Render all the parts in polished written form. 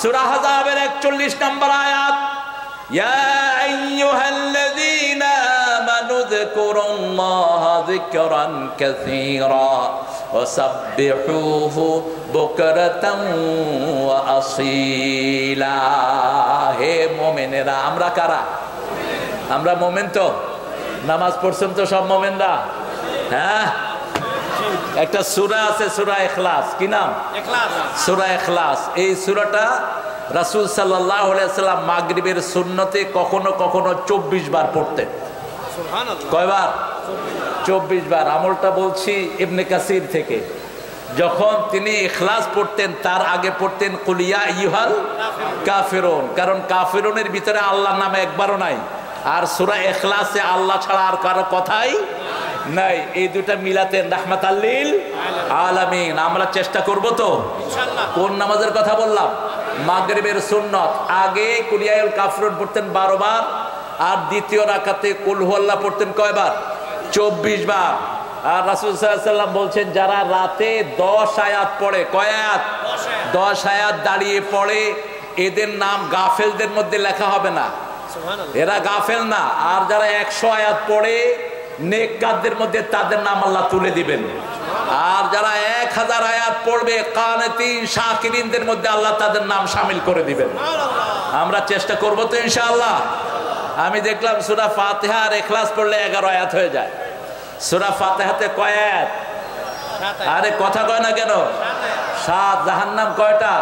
সূরা আহজাবের 41 নম্বর আয়াত, ইয়া আইয়ুহাল্লাযীনা আমানু যকুরুল্লাহা যিকরান কাসীরা ওয়া সাব্বিহুহু বুকরাতান ওয়া আসীলা। হে মুমিনেরা, আমরা কারা? আমরা মুমিন তো? নামাজ পড়ছেন তো সব মুমিনরা? হ্যাঁ, একটা সূরা আছে সূরা ইখলাস। কি নাম? ইখলাস। সূরা ইখলাস। এই সূরাটা রাসূল সাল্লাল্লাহু আলাইহি ওয়াসাল্লাম মাগরিবের সুন্নতে কখনো কখনো 24 বার পড়তেন। সুবহানাল্লাহ। কয়বার? 24 বার। আমলটা বলছি ইবনে কাসির থেকে। যখন তিনি ইখলাস পড়তেন তার আগে পড়তেন কুল ইয়া আইয়ুহাল কাফিরুন, কারণ কাফিরুনের ভিতরে আল্লাহর নাম একবারও নাই। আর সূরা ইখলাসে আল্লাহ ছাড়া আর কারো কথাই নাই। এই দুটা মিলাতেন রাহমাতাল লিল আলামিন। আমরা চেষ্টা করব তো ইনশাআল্লাহ। কোন নামাজের কথা বললাম? মাগরিবের সুন্নত। আগে কুল ইয়া আইয়ুহাল কাফিরুন পড়তেন 12 বার, আর দ্বিতীয় রাকাতে কুল হুয়াল্লাহ পড়তেন কয়বার? 24 বার। আর রাসূল সাল্লাল্লাহু আলাইহি ওয়াসাল্লাম বলছেন যারা রাতে 10 আয়াত পড়ে, কয় আয়াত? 10 আয়াত দাঁড়িয়ে পড়ে, এদের নাম গাফেলদের মধ্যে লেখা হবে না, এরা গাফেল না। আর যারা 100 আয়াত পড়ে নেককারদের মধ্যে তাদের নাম আল্লাহ তুলে দিবেন। আর যারা 1000 আয়াত পড়বে কানিতিন শাকিরিনদের মধ্যে আল্লাহ তাদের নাম শামিল করে দিবেন। আমরা চেষ্টা করব তো ইনশাআল্লাহ। আমি দেখলাম সূরা ফাতিহা আর ইখলাস পড়লে 11 আয়াত হয়ে যায়। সূরা ফাতিহাতে কয় আয়াত? আরে কথা কয় না কেন? 7। জাহান্নাম কয়টা?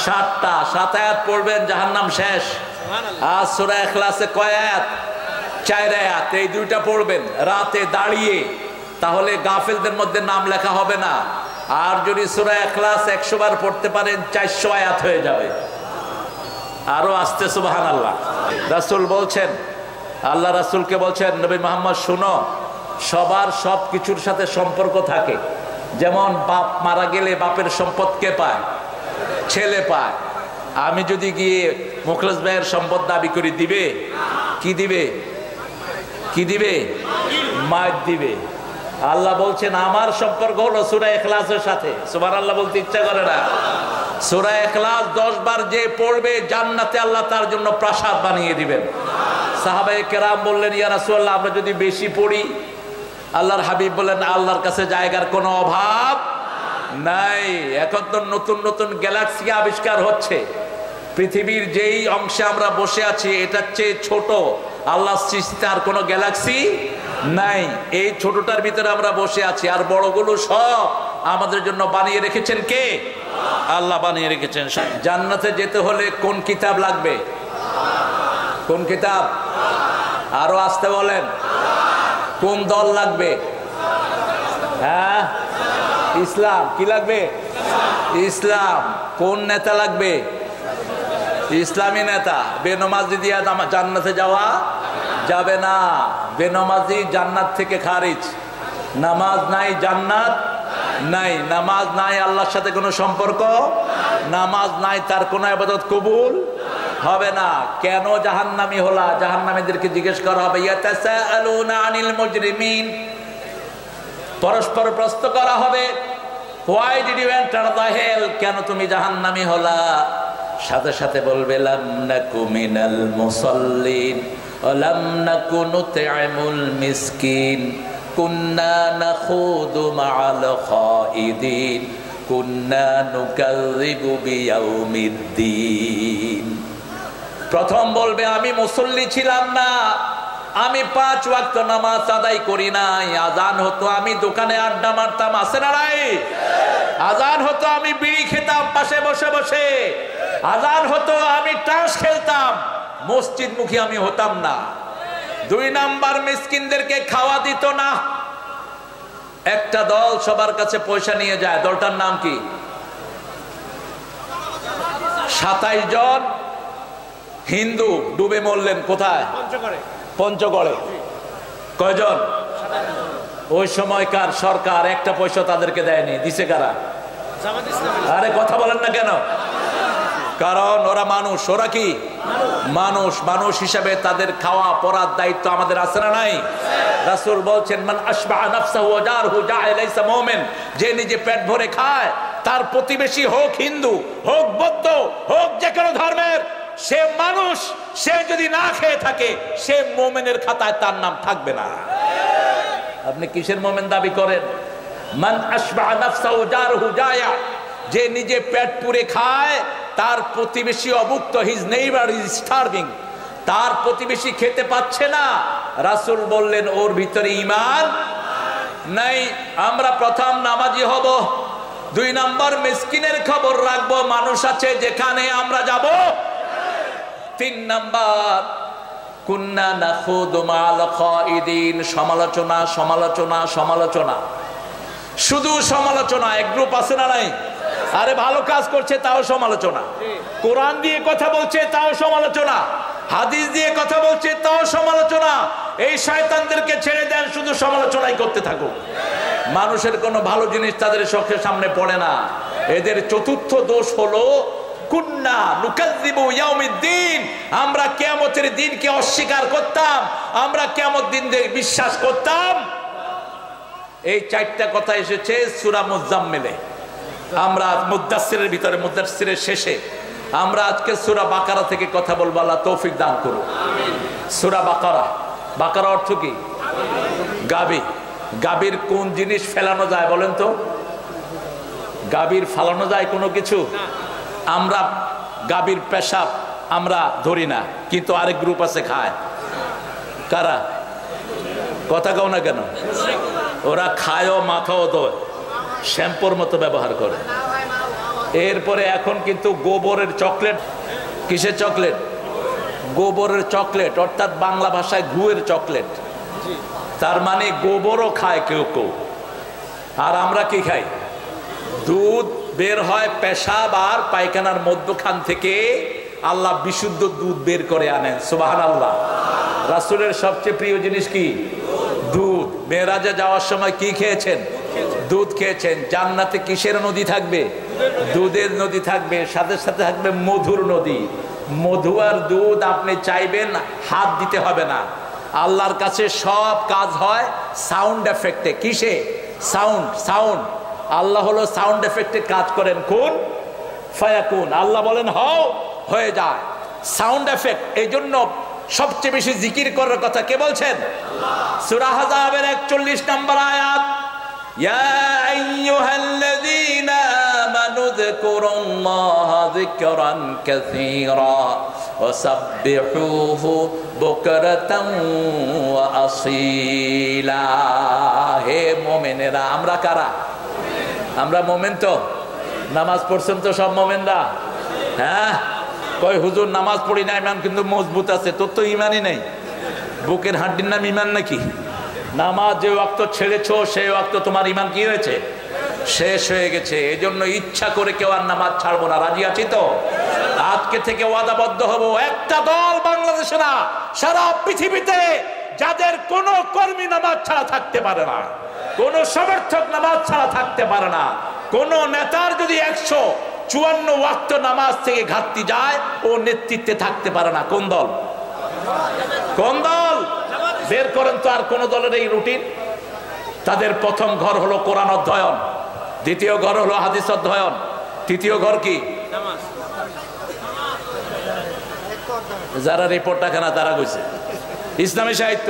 7টা। 7 আয়াত পড়বেন, জাহান্নাম শেষ। আর সূরা ইখলাসে কয় আয়াত? 4 আয়াত। এই দুইটা পড়বেন রাতে দাঁড়িয়ে, তাহলে গাফেলদের মধ্যে নাম লেখা হবে না। আর যদি সূরা ইখলাস 100 বার পড়তে পারেন 400 আয়াত হয়ে যাবে। আরো আসতে সুবহানাল্লাহ। রাসূল বলছেন, আল্লাহ রাসূলকে বলছেন, নবী মুহাম্মদ শুনো, সবার সব কিছুর সাথে সম্পর্ক থাকে। যেমন বাপ মারা গেলে বাপের সম্পদ কে পায়? ছেলে পায়। আমি যদি গিয়ে মুখলেস ভাইয়ের সম্পদ দাবি করি, দিবে? কি দিবে? কি দিবে? মায়ের দিবে। আল্লাহ বলছেন আমার সম্পর্ক হলো সূরা ইখলাসের সাথে। সুবহানাল্লাহ বলতে ইচ্ছা করে না? সূরা ইখলাস 10 বার যে পড়বে জান্নাতে আল্লাহ তার জন্য প্রাসাদ বানিয়ে দিবেন। সাহাবায়ে কেরাম বললেন, ইয়া রাসূলুল্লাহ আমরা যদি বেশি পড়ি? আল্লাহর হাবিব বলেন, আল্লাহর কাছে জায়গার কোনো অভাব নাই। এখন তো নতুন নতুন গ্যালাক্সি আবিষ্কার হচ্ছে। পৃথিবীর যেই অংশে আমরা বসে আছি এটার চেয়ে ছোট আল্লাহর সৃষ্টিতে আর কোনো গ্যালাক্সি নাই। এই ছোটটার ভিতরে আমরা বসে আছি, আর বড়গুলো সব আমাদের জন্য বানিয়ে রেখেছেন কে? আল্লাহ বানিয়ে রেখেছেন। জান্নাতে যেতে হলে কোন কিতাব লাগবে? কোন কিতাব? আরো আসতে বলেন। কোন দল লাগবে? হ্যাঁ, ইসলাম। কি লাগবে? ইসলাম। কোন নেতা লাগবে? ইসলামী নেতা। বেনমাজি দিয়া জান্নাতে যাওয়া যাবে না। বেনমাজি জান্নাত থেকে খারিজ। নামাজ নাই জান্নাত নাই। নামাজ নাই আল্লাহর সাথে কোনো সম্পর্ক, নামাজ নাই তার কোনো ইবাদত কবুল হবে না। কেন জাহান্নামী হলা? জাহান্নামীদেরকে জিজ্ঞেস করা হবে, ইয়াতাসাআলুনা আনিল মুজরিমিন। পরস্পর প্রশ্ন করা হবে, why did you enter the hell? কেন তুমি জাহান্নামী হলা? সাথে সাথে বলবে, লাম নাকু মিনাল মুসাল্লিন ওয়া লাম নাকু নুতঈমুল মিসকিন কুন্না নাখুদু মা'আল খাইদিন কুন্না নুকাযযিবু বিয়াউমিদ্দিন। প্রথম বলবে, আমি মুসল্লি ছিলাম না, আমি 5 ওয়াক্ত নামাজ আদায় করি নাই। আজান হতো আমি দোকানে আড্ডা মারতাম, আছে না নাই? আজান হতো আমি বিড়ি খেতাম পাশে বসে বসে। আজান হতো আমি তাস খেলতাম, মসজিদ মুখী আমি হতাম না। 2 নাম্বার, মিসকিনদেরকে খাওয়া দিত না। একটা দল সবার কাছে পয়সা নিয়ে যায়, দলটার নাম কি? 27 জন হিন্দু ডুবে মরলেন কোথায়? পঞ্চগড়ে। কয়জন? ওই সময়কার সরকার একটা পয়সা তাদেরকে দেয়নি। দিছে কারা? আরে কথা বলেন না কেন? কারণ ওরা মানুষ। ওরা কি মানুষ? মানুষ হিসাবে তাদের খাওয়া পরার দায়িত্ব আমাদের আছে না নাই? রাসূল বলছেন, মান আশবা নাফসাহু ওয়া জারহু জা'a লাইসা মুমিন। যে নিজে পেট ভরে খায় তার প্রতিবেশী হোক হিন্দু, হোক বৌদ্ধ, হোক যে কোনো ধর্মের, সে মানুষ, সে যদি না খেয়ে থাকে সে মুমিনের খাতায় তার নাম থাকবে না। আপনি কিসের মুমিন দাবি করেন? মান আশবা নাফসাহু জারহু জায়া, যে নিজে পেট পুরে খায় তার প্রতিবেশী অভুক্ত, হিজ নেইবার ইজ স্টার্ভিং, তার প্রতিবেশী খেতে পাচ্ছে না, রাসূল বললেন ওর ভিতরে ঈমান নাই। আমরা প্রথম নামাজি হব, 2 নম্বর মিসকিনের খবর রাখবো, মানুষ আছে যেখানে আমরা যাব। 3 নম্বর কুন্না নাখুদু মাল খাইদিন, সমালোচনা সমালোচনা সমালোচনা, শুধু সমালোচনা। এক গ্রুপ আছে না নাই? আরে ভালো কাজ করছে তাও সমালোচনা, কোরআন দিয়ে কথা বলছে তাও সমালোচনা, হাদিস দিয়ে কথা বলছে তাও সমালোচনা। এই শয়তানদেরকে ছেড়ে দেন, শুধু সমালোচনাই করতে থাকুক। মানুষের কোনো ভালো জিনিস তাদের চোখের সামনে পড়ে না। এদের চতুর্থ দোষ হলো কুন্না নুকাযযিবু ইয়াউমিদ্দিন, আমরা কিয়ামতের দিনকে অস্বীকার করতাম, আমরা কিয়ামত দিনকে বিশ্বাস করতাম। এই 4টা কথা এসেছে সূরা মুজাম্মিলে। আমরা মুদাসসিরের ভিতরে, মুদাসসিরের শেষে আমরা আজকে সূরা বাকারা থেকে কথা বলবো। আল্লাহ তৌফিক দান করুন। আমিন। সূরা বাকারা, বাকারা অর্থ কি? গাবি। গাবির কোন জিনিস ফেলানো যায় বলেন তো? গাবির ফালানো যায় কোনো কিছু? আমরা গাবির পেশাব আমরা ধরি না, কিন্তু আরেক গ্রুপ আছে খায়। কারা? কথা কও না কেন? ওরা খায়ও, মাথাও ধোয়, শ্যাম্পুর মতো ব্যবহার করে। এরপরে এখন কিন্তু গোবরের চকলেট। কিসের চকলেট? গোবরের চকলেট, অর্থাৎ বাংলা ভাষায় গুয়ের চকলেট। তার মানে গোবরও খায় কেউ কেউ। আর আমরা কি খাই? দুধ বের হয় পেশাব আর পায়খানার মধ্যখান থেকে, আল্লাহ বিশুদ্ধ দুধ বের করে আনেন। সুবহানাল্লাহ। রাসূলের সবচেয়ে প্রিয় জিনিস কি? দুধ। মেরাজে যাওয়ার সময় কি খেয়েছেন? দুধ খেয়েছেন। জান্নাতে কিসের নদী থাকবে? দুধের নদী থাকবে, সাথে সাথে থাকবে মধুর নদী। মধু আর দুধ আপনি চাইবেন, হাত দিতে হবে না। আল্লাহর কাছে সব কাজ হয় সাউন্ড এফেক্টে। কিসে? সাউন্ড। সাউন্ড। আল্লাহ হলো সাউন্ড এফেক্টে কাজ করেন। কোন ফায়াকুন, আল্লাহ বলেন হও, হয়ে যায়। Sound effect. এই জন্য সবচেয়ে বেশি জিকির করার কথা কে বলছেন? সূরা আহজাবের 41 নম্বর আয়াত, ইয়া আইয়ুহাল্লাযীনা আমানু যকুরুল্লাহা যিকরান কাসীরা ওয়া সাব্বিহুহু বুকরাতান ওয়া আসীলা। হে মুমিনেরা, আমরা কারা? আমরা মুমিন তো? নামাজ পড়ছেন তো সব মুমিনরা? হ্যাঁ। কয় হুজুর নামাজ পড়ি না, ইমান কিন্তু মজবুত আছে। তোর তো ইমানই নেই। বুকের হাড্ডির নাম ইমান নাকি? নামাজ যে ওয়াক্ত ছেড়েছো সেই ওয়াক্ত তোমার ইমান কি হয়েছে? শেষ হয়ে গেছে। এই জন্য ইচ্ছা করে কেউ আর নামাজ ছাড়বো না। রাজি আছি তো? আজকে থেকে ওয়াদাবদ্ধ হব, একটা দল বাংলাদেশে না, সারা পৃথিবীতে যাদের কোনো কর্মী নামাজ ছাড়া থাকতে পারে না, কোন সমর্থক নামাজ ছাড়া থাকতে পারে না, কোন নেতার যদি 154 ওয়াক্ত নামাজ থেকে ঘাটতি যায়, ও নেতৃত্বে থাকতে পারে না। কোন দল? কোন দল? বের করেন তো। আর কোন দলের এই রুটিন? তাদের প্রথম ঘর হলো কোরআন অধ্যয়ন, দ্বিতীয় ঘর হলো হাদিস অধ্যয়ন, তৃতীয় ঘর কি? যারা রিপোর্টটা কেনা তারা কইছে ইসলামী সাহিত্য।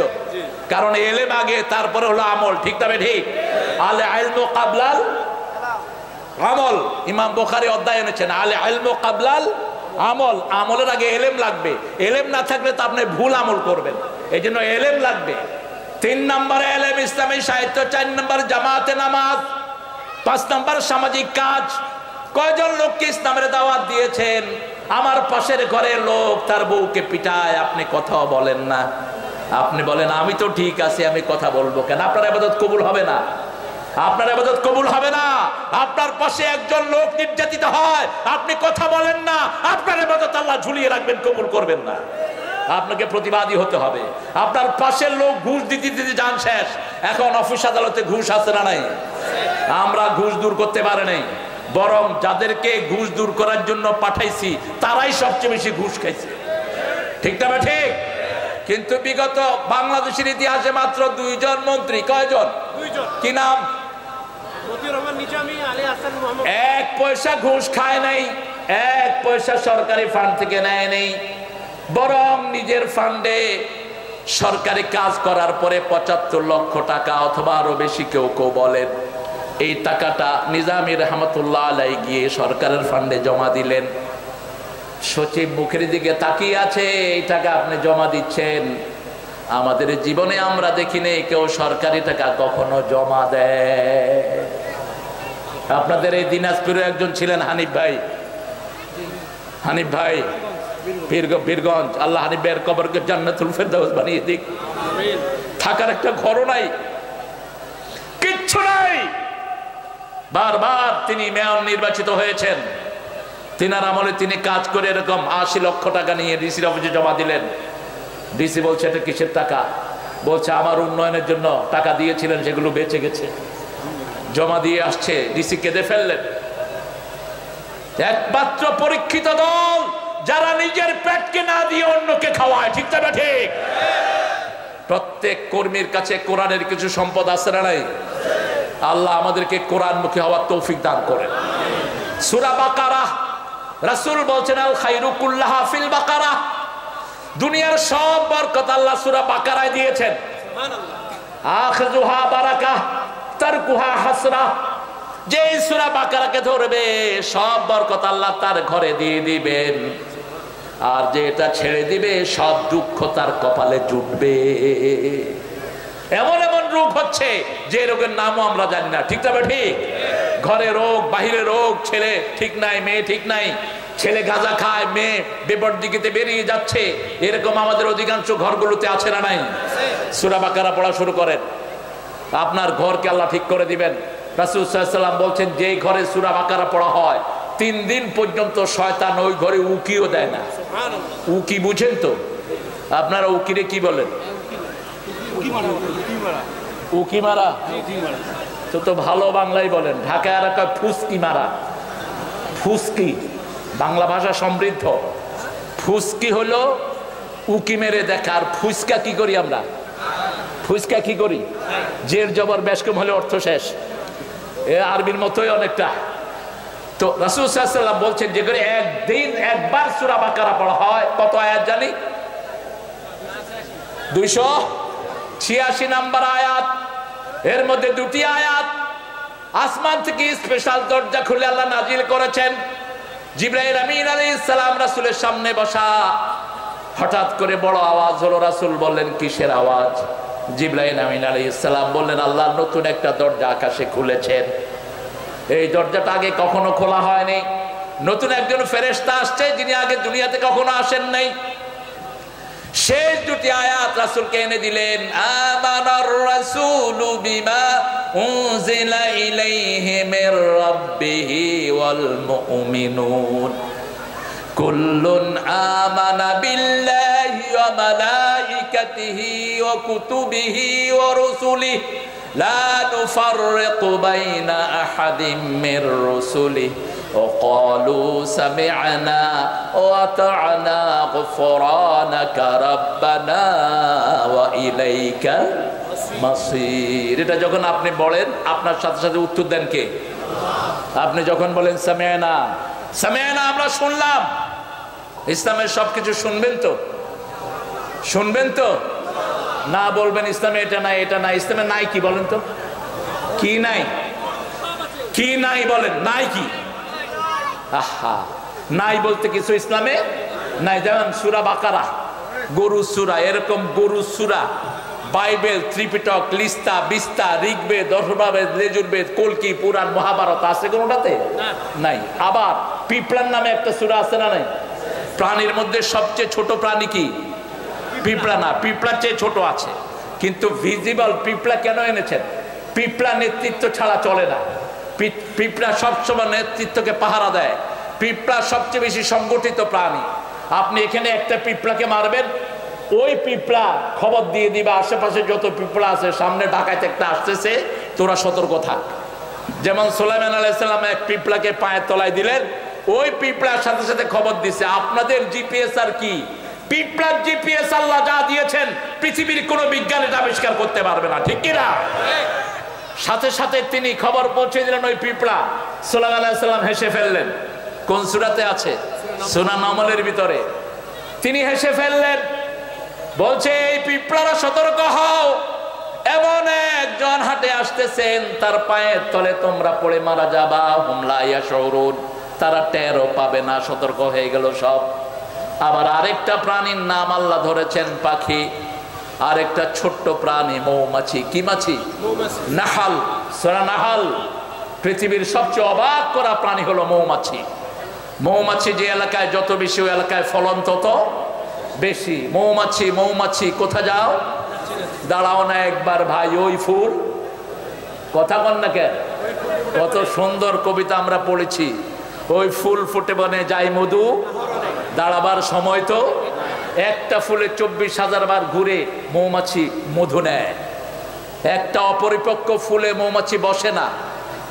কারণ এলেম আগে, তারপরে হলো আমল। ঠিক তবে ঠিক? আলে ইলমু কাবলাল আমল। ইমাম বুখারী অধ্যায় এনেছেন আলে ইলমু কাবলাল আমল। আমলের আগে এলেম লাগবে। এলেম না থাকলে তো আপনি ভুল আমল করবেন। এই জন্য এলেম লাগবে। 3 নম্বরে এলেম, ইসলামী সাহিত্য। 4 নম্বর জামাতে নামাজ। 5 নম্বর সামাজিক কাজ। কয়জন লোককে ইসলামের দাওয়াত দিয়েছেন? আমার পাশের ঘরের লোক তার বউকে পিটায়, আপনি কথাও বলেন না। আপনি বলেন আমি তো ঠিক আছি, আমি কথা বলবো কেন? আপনার ইবাদত কবুল হবে না। আপনার ইবাদত কবুল হবে না। আপনার পাশে একজন লোক নির্যাতিত হয়, আপনি কথা বলেন না, আপনার ইবাদত আল্লাহ ঝুলিয়ে রাখবেন, কবুল করবেন না। আপনাকে প্রতিবাদী হতে হবে। আপনার পাশের লোক ঘুষ দিতে দিতে যান শেষ। এখন অফিস আদালতে ঘুষ আছে না নাই? আমরা ঘুষ দূর করতে পারি নাই, বরং যাদেরকে ঘুষ দূর করার জন্য পাঠাইছি তারাই সবচেয়ে বেশি ঘুষ খাইছে। ঠিক না ঠিক? কিন্তু বিগত বাংলাদেশের ইতিহাসে মাত্র 2 জন মন্ত্রী। কয়জন? 2 জন। কি নাম? 1 পয়সা ঘুষ খায় নাই। এক পয়সা সরকারি ফান্ড থেকে নেয় নেই, বরং নিজের ফান্ডে সরকারি কাজ করার পরে ৭৫ লক্ষ টাকা অথবা আরো বেশি কেউ কেউ বলেন, এই টাকাটা নিজামী রহমতুল্লাহ আলাই গিয়ে সরকারের ফান্ডে জমা দিলেন। সচিব মুখের দিকে তাকিয়ে আছে, এই টাকা আপনি জমা দিচ্ছেন। আমাদের জীবনে আমরা দেখিনি কেউ সরকারি টাকা কখনো জমা দেয়। আপনাদের এই দিনাজপুরে একজন ছিলেন হানিফ ভাই, হানিফ ভাই বীরগঞ্জ, আল্লাহ হানিফ ভাইয়ের কবরকে জান্নাতুল ফেরদাউস বানিয়ে দিক। থাকার একটা ঘরও নাই, কিচ্ছু নাই। বারবার তিনি মেয়র নির্বাচিত হয়েছেন, তিনার আমলে তিনি কাজ করে এরকম ৮০ লক্ষ টাকা নিয়ে ডিসির অফিসে জমা দিলেন। ডিসি বলছে এটা কিসের টাকা? বলছে আমার উন্নয়নের জন্য টাকা দিয়েছিলেন, সেগুলো বেঁচে গেছে। জমা দিয়ে আসছে, ডিসি কেঁদে ফেললেন। একমাত্র পরীক্ষিত দল যারা নিজের পেটকে না দিয়ে অন্যকে খাওয়ায়, ঠিক না ঠিক? প্রত্যেক কর্মীর কাছে কোরআনের কিছু সম্পদ আছে না নাই? আল্লাহ আমাদেরকে কোরআনমুখী হওয়ার তৌফিক দান করেন। সূরা বাকারা, রাসূল বলছেন আল খায়রু কুল্লাহা ফিল বাকারা, দুনিয়ার সব বরকত আল্লাহ সূরা বাকারায় দিয়েছেন। সুবহানাল্লাহ। আখিযুহা বারাকাহ তারকুহা হাসরা, যে সূরা বাকারাকে ধরবে সব বরকত আল্লাহ তার ঘরে দিয়ে দিবেন, আর যে এটা ছেড়ে দিবে সব দুঃখ তার কপালে জুটবে। এমন এমন রোগ হচ্ছে যে রোগের নামও আমরা জানি না, ঠিক না ঠিক? ঘরে রোগ, বাহিরে রোগ, ছেলে ঠিক নাই, মেয়ে ঠিক নাই, ছেলে গাঁজা খায়, মেয়ে বিপর্দিকে বেরিয়ে যাচ্ছে, এরকম আমাদের অধিকাংশ ঘরগুলোতে আছে না নাই? সূরা বাকারা পড়া শুরু করেন, আপনার ঘরকে আল্লাহ ঠিক করে দিবেন। রাসূল সাল্লাল্লাহু আলাইহি ওয়াসাল্লাম বলছেন যে ঘরে সূরা বাকারা পড়া হয় ৩ দিন পর্যন্ত শয়তান ওই ঘরে উকিও দেয় না। উকি বুঝেন তো? আপনারা উকিরে কি বলেন? উকি মারা তো ভালো বাংলায় বলেন, ঢাকায় আর একটা ফুসকি মারা। ফুসকি বাংলা ভাষা সমৃদ্ধ। ফুসকি হলো উকি মেরে দেখা, আর ফুসকা কি করি আমরা? ফুসকা কি করি? জের জবর বেশকম হলে অর্থ শেষ, এ আরবির মতোই অনেকটা। তো রাসূল সাল্লাল্লাহু আলাইহি ওয়াসাল্লাম বলছেন যে করে একদিন একবার সূরা বাকারা পড়া হয়, কত আয়াত জানি? 286 নম্বর আয়াত। এর মধ্যে 2টি আয়াত আসমান থেকে স্পেশাল দরজা খুলে আল্লাহ নাজিল করেছেন। জিবরাইল আমিন আলাইহিস সালাম রাসূলের সামনে বসা, হঠাৎ করে বড় আওয়াজ হলো। রাসূল বললেন কিসের আওয়াজ? জিবরাইল আমিন আলাইহিস সালাম বললেন আল্লাহ নতুন একটা দরজা আকাশে খুলেছেন, এই দরজাটা আগে কখনো খোলা হয়নি। নতুন একজন ফেরেশতা আসছে যিনি আগে দুনিয়াতে কখনো আসেন নাই। শেষ 2টি আয়াত রাসূলকে এনে দিলেন। আমানার রাসূলু বিমা উনজিলা ইলাইহি মির রাব্বিহি ওয়াল মুমিনুন কুল্লুন আমানা বিল্লাহি ওয়া মালাইকাতিহি ওয়া কুতুবিহি ওয়া রুসুলিহি লা নুফাররিকু বাইনা আহাদিম মির রুসুলিহি وقالوا سمعنا وأطعنا غفرانك ربنا وإليك المصير। এটা যখন আপনি বলেন আপনার সাথে সাথে উত্তর দেন কে? আপনি যখন বলেন সামি'না, সামি'না আমরা শুনলাম, ইসলামের সবকিছু শুনবেন তো? শুনবেন তো? না বলবেন ইসলামে এটা নাই, এটা নাই। ইসলামে নাই কি বলেন তো? কি নাই? কি নাই বলেন? নাই কি? আহা, নাই বলতে কিছু ইসলামে নাই। যেমন সূরা বাকারা গরু সূরা, এরকম গরু সূরা বাইবেল, ত্রিপিটক, লিস্তা, বিস্তা, ঋগ্বেদ, অথর্ববেদ, লেজুরবেদ, কলকি, পুরাণ, মহাভারত আছে কোনোটাতে? নাই। আবার পিঁপড়ার নামে একটা সূরা আছে না নাই? প্রাণীর মধ্যে সবচেয়ে ছোট প্রাণী কি? পিঁপড়া না, পিঁপড়ার চেয়ে ছোট আছে, কিন্তু ভিজিবল পিঁপড়া কেন এনেছেন? পিঁপড়া নেতৃত্ব ছাড়া চলে না। পিঁপড়া সবসময় নেতৃত্বকে পাহারা দেয়। পিঁপড়া সবচেয়ে বেশি সংগঠিত প্রাণী। আপনি এখানে একটা পিঁপড়াকে মারবেন, ওই পিঁপড়া খবর দিয়ে দিবে আশেপাশে যত পিঁপড়া আছে, সামনে ডাকাইতে একটা আসতেছে, তোরা সতর্ক থাক। যেমন সুলাইমান আলাইহিস সালাম এক পিঁপড়াকে পায়ের তলায় দিলেন, ওই পিঁপড়ার সাথে সাথে খবর দিছে আপনাদের জিপিএস আর কি? পিঁপড়ার জিপিএস আল্লাহ যা দিয়েছেন পৃথিবীর কোনো বিজ্ঞান এটা আবিষ্কার করতে পারবে না, ঠিক কি না? সাথে সাথে তিনি খবর পৌঁছে দিলেন ওই পিঁপড়া। সুলাইমান আলাইহিস সালাম হেসে ফেললেন। কোন সূরাতে আছে? সূরা নামলের ভিতরে। তিনি হেসে ফেললেন, বলছে এই পিঁপড়ারা সতর্ক হও, এমন একজন হাটে আসতেছেন, তার পায়ের তলে তোমরা পড়ে মারা যাবা। হুম লা ইয়াশউরুন, তারা টেরও পাবে না। সতর্ক হয়ে গেল সব। আবার আরেকটা প্রাণীর নাম আল্লাহ ধরেছেন পাখি, আরেকটা ছোট্ট প্রাণী মৌমাছি। কি মাছি? নাহাল। সূরা নাহাল। পৃথিবীর সবচেয়ে অবাক করা প্রাণী হলো মৌমাছি। মৌমাছি যে এলাকায় যত বেশি, ওই এলাকায় ফলন তত বেশি। মৌমাছি মৌমাছি কোথা যাও? দাঁড়াও না একবার ভাই, ওই ফুল। কথা বল না কেন? কত সুন্দর কবিতা আমরা পড়েছি। ওই ফুল ফুটে বনে যায় মধু, দাঁড়াবার সময় তো। একটা ফুলে 24,000 বার ঘুরে মৌমাছি মধু নেয়। একটা অপরিপক্ক ফুলে মৌমাছি বসে না।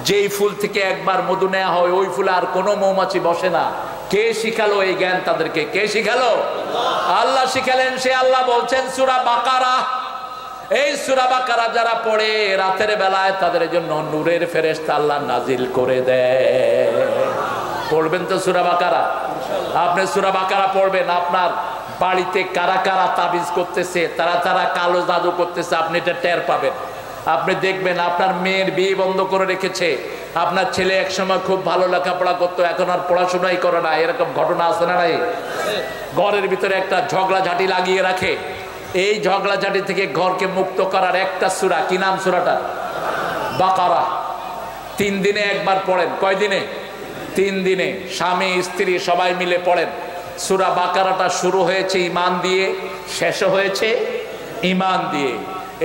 যেই ফুল থেকে একবার মধু নেওয়া হয়, ওই ফুলে আর কোনো মৌমাছি বসে না। কে শিখালো এই জ্ঞান তাদেরকে? কে শিখালো? আল্লাহ শিখালেন। সে আল্লাহ বলছেন সূরা বাকারা। এই সূরা বাকারা যারা পড়ে রাতের বেলায়, তাদের জন্য নূরের ফেরেশতা আল্লাহ নাজিল করে দেয়। পড়বেন তো সূরা বাকারা? আপনি সূরা বাকারা পড়বেন, আপনার বাড়িতে কারা কারা তাবিজ করতেছে, তারা কালো জাদু করতেছে, আপনি এটা টের পাবেন। আপনি দেখবেন আপনার মেয়ের বিয়ে বন্ধ করে রেখেছে, আপনার ছেলে একসময় খুব ভালো লেখাপড়া করতো, এখন আর পড়াশোনাই করে না। এরকম ঘটনা আছে না নাই? ঘরের ভিতরে একটা ঝগড়াঝাটি লাগিয়ে রাখে। এই ঝগড়াঝাটি থেকে ঘরকে মুক্ত করার একটা সূরা। কি নাম সূরাটা? বাকারা। 3 দিনে একবার পড়েন। কয় দিনে? 3 দিনে। স্বামী স্ত্রী সবাই মিলে পড়েন। সূরা বাকারাটা শুরু হয়েছে ঈমান দিয়ে, শেষ হয়েছে ঈমান দিয়ে।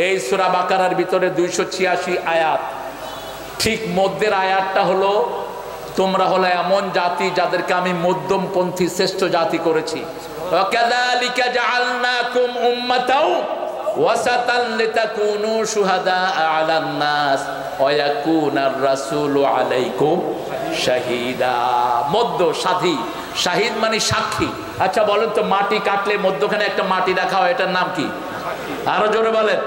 এই সূরা বাকারার ভিতরে 286 আয়াত। ঠিক মধ্যের আয়াতটা হলো, তোমরা হলো এমন জাতি যাদেরকে আমি মধ্যমপন্থী শ্রেষ্ঠ জাতি করেছি। ওয়াকাযালিকা জাআলনাকুম উম্মাতাও ওয়াসাতান লিতাকুনু শুহাদাআ আলান নাস ওয়া ইয়াকুনার রাসূলু আলাইকুম শাহীদা। মধ্য সাথী, শাহিদ মানে সাক্ষী। আচ্ছা বলেন তো, মাটি কাটলে মধ্যখানে একটা মাটি রাখা হয়, এটার নাম কি? আরো জোরে বলেন।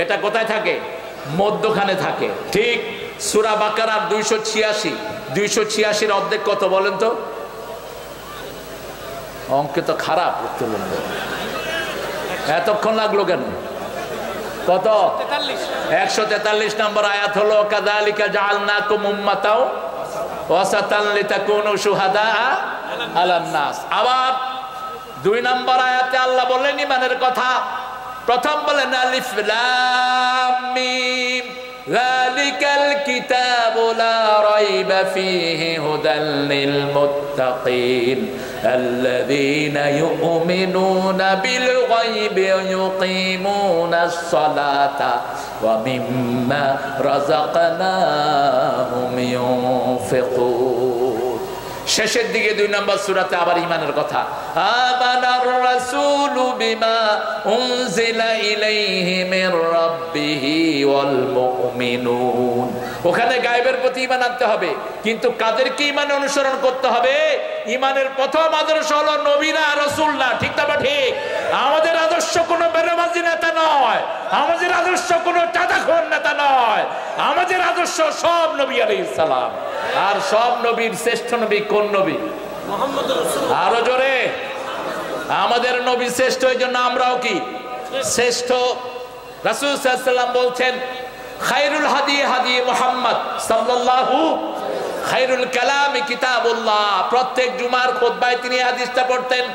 এটা কোথায় থাকে? মধ্যখানে থাকে। ঠিক সূরা বাকারার 286 অর্ধেক কত বলেন তো? অঙ্কে তো খারাপ উত্তর বলবো। এতক্ষণ লাগলো কেন? কত? 143 নম্বর আয়াত হলো কাযালিকা জাআলনাকুম উম্মাতাও ওয়াসাতান লিতাকুনু শুহাদাআ আলান নাস। আবার 2 নম্বর আয়াতে আল্লাহ বললেন ঈমানের কথা। প্রথম বলেন আলিফ লাম মিম যালিকাল কিতাবু লা রাইবা ফীহি হুদাল লিল মুত্তাকিন আল্লাযীনা ইউমিনুনা বিল গায়বি ওয়া ইউকিমুনাস সালাতা ওয়া মিম্মা রাযাকনাহুম ইউনফিকুন। শেষের দিকে 2 নম্বর সূরাতে আবার ঈমানের কথা। আমানার রাসূলু বিমা উনজিলা ইলাইহি মির রাব্বিহি ওয়াল মুমিনুন। ওখানে গায়বের প্রতি ঈমান আনতে হবে, কিন্তু কাদেরকে ঈমান অনুসরণ করতে হবে? ঈমানের প্রথম আদর্শ হলো নবীরা, রাসূল না। ঠিক না? ঠিক। আমাদের আদর্শ কোনো বেনামাজি নেতা নয়, আমাদের আদর্শ কোনো চাঁদাখোর নেতা নয়। আমাদের আদর্শ সব নবী আলাইহিস সালাম। আর সব নবীর শ্রেষ্ঠ নবী কোন নবী? মুহাম্মদুর রাসূলুল্লাহ। আরো জোরে। আমাদের নবী শ্রেষ্ঠ, এই জন্য আমরাও কি শ্রেষ্ঠ। রাসূল সাল্লাল্লাহু আলাইহি ওয়াসাল্লাম বলছেন খায়রুল হাদি হাদি মুহাম্মদ সাল্লাল্লাহু, খায়রুল কালামি কিতাবুল্লাহ। প্রত্যেক জুমার খুতবায় তিনি হাদিসটা পড়তেন।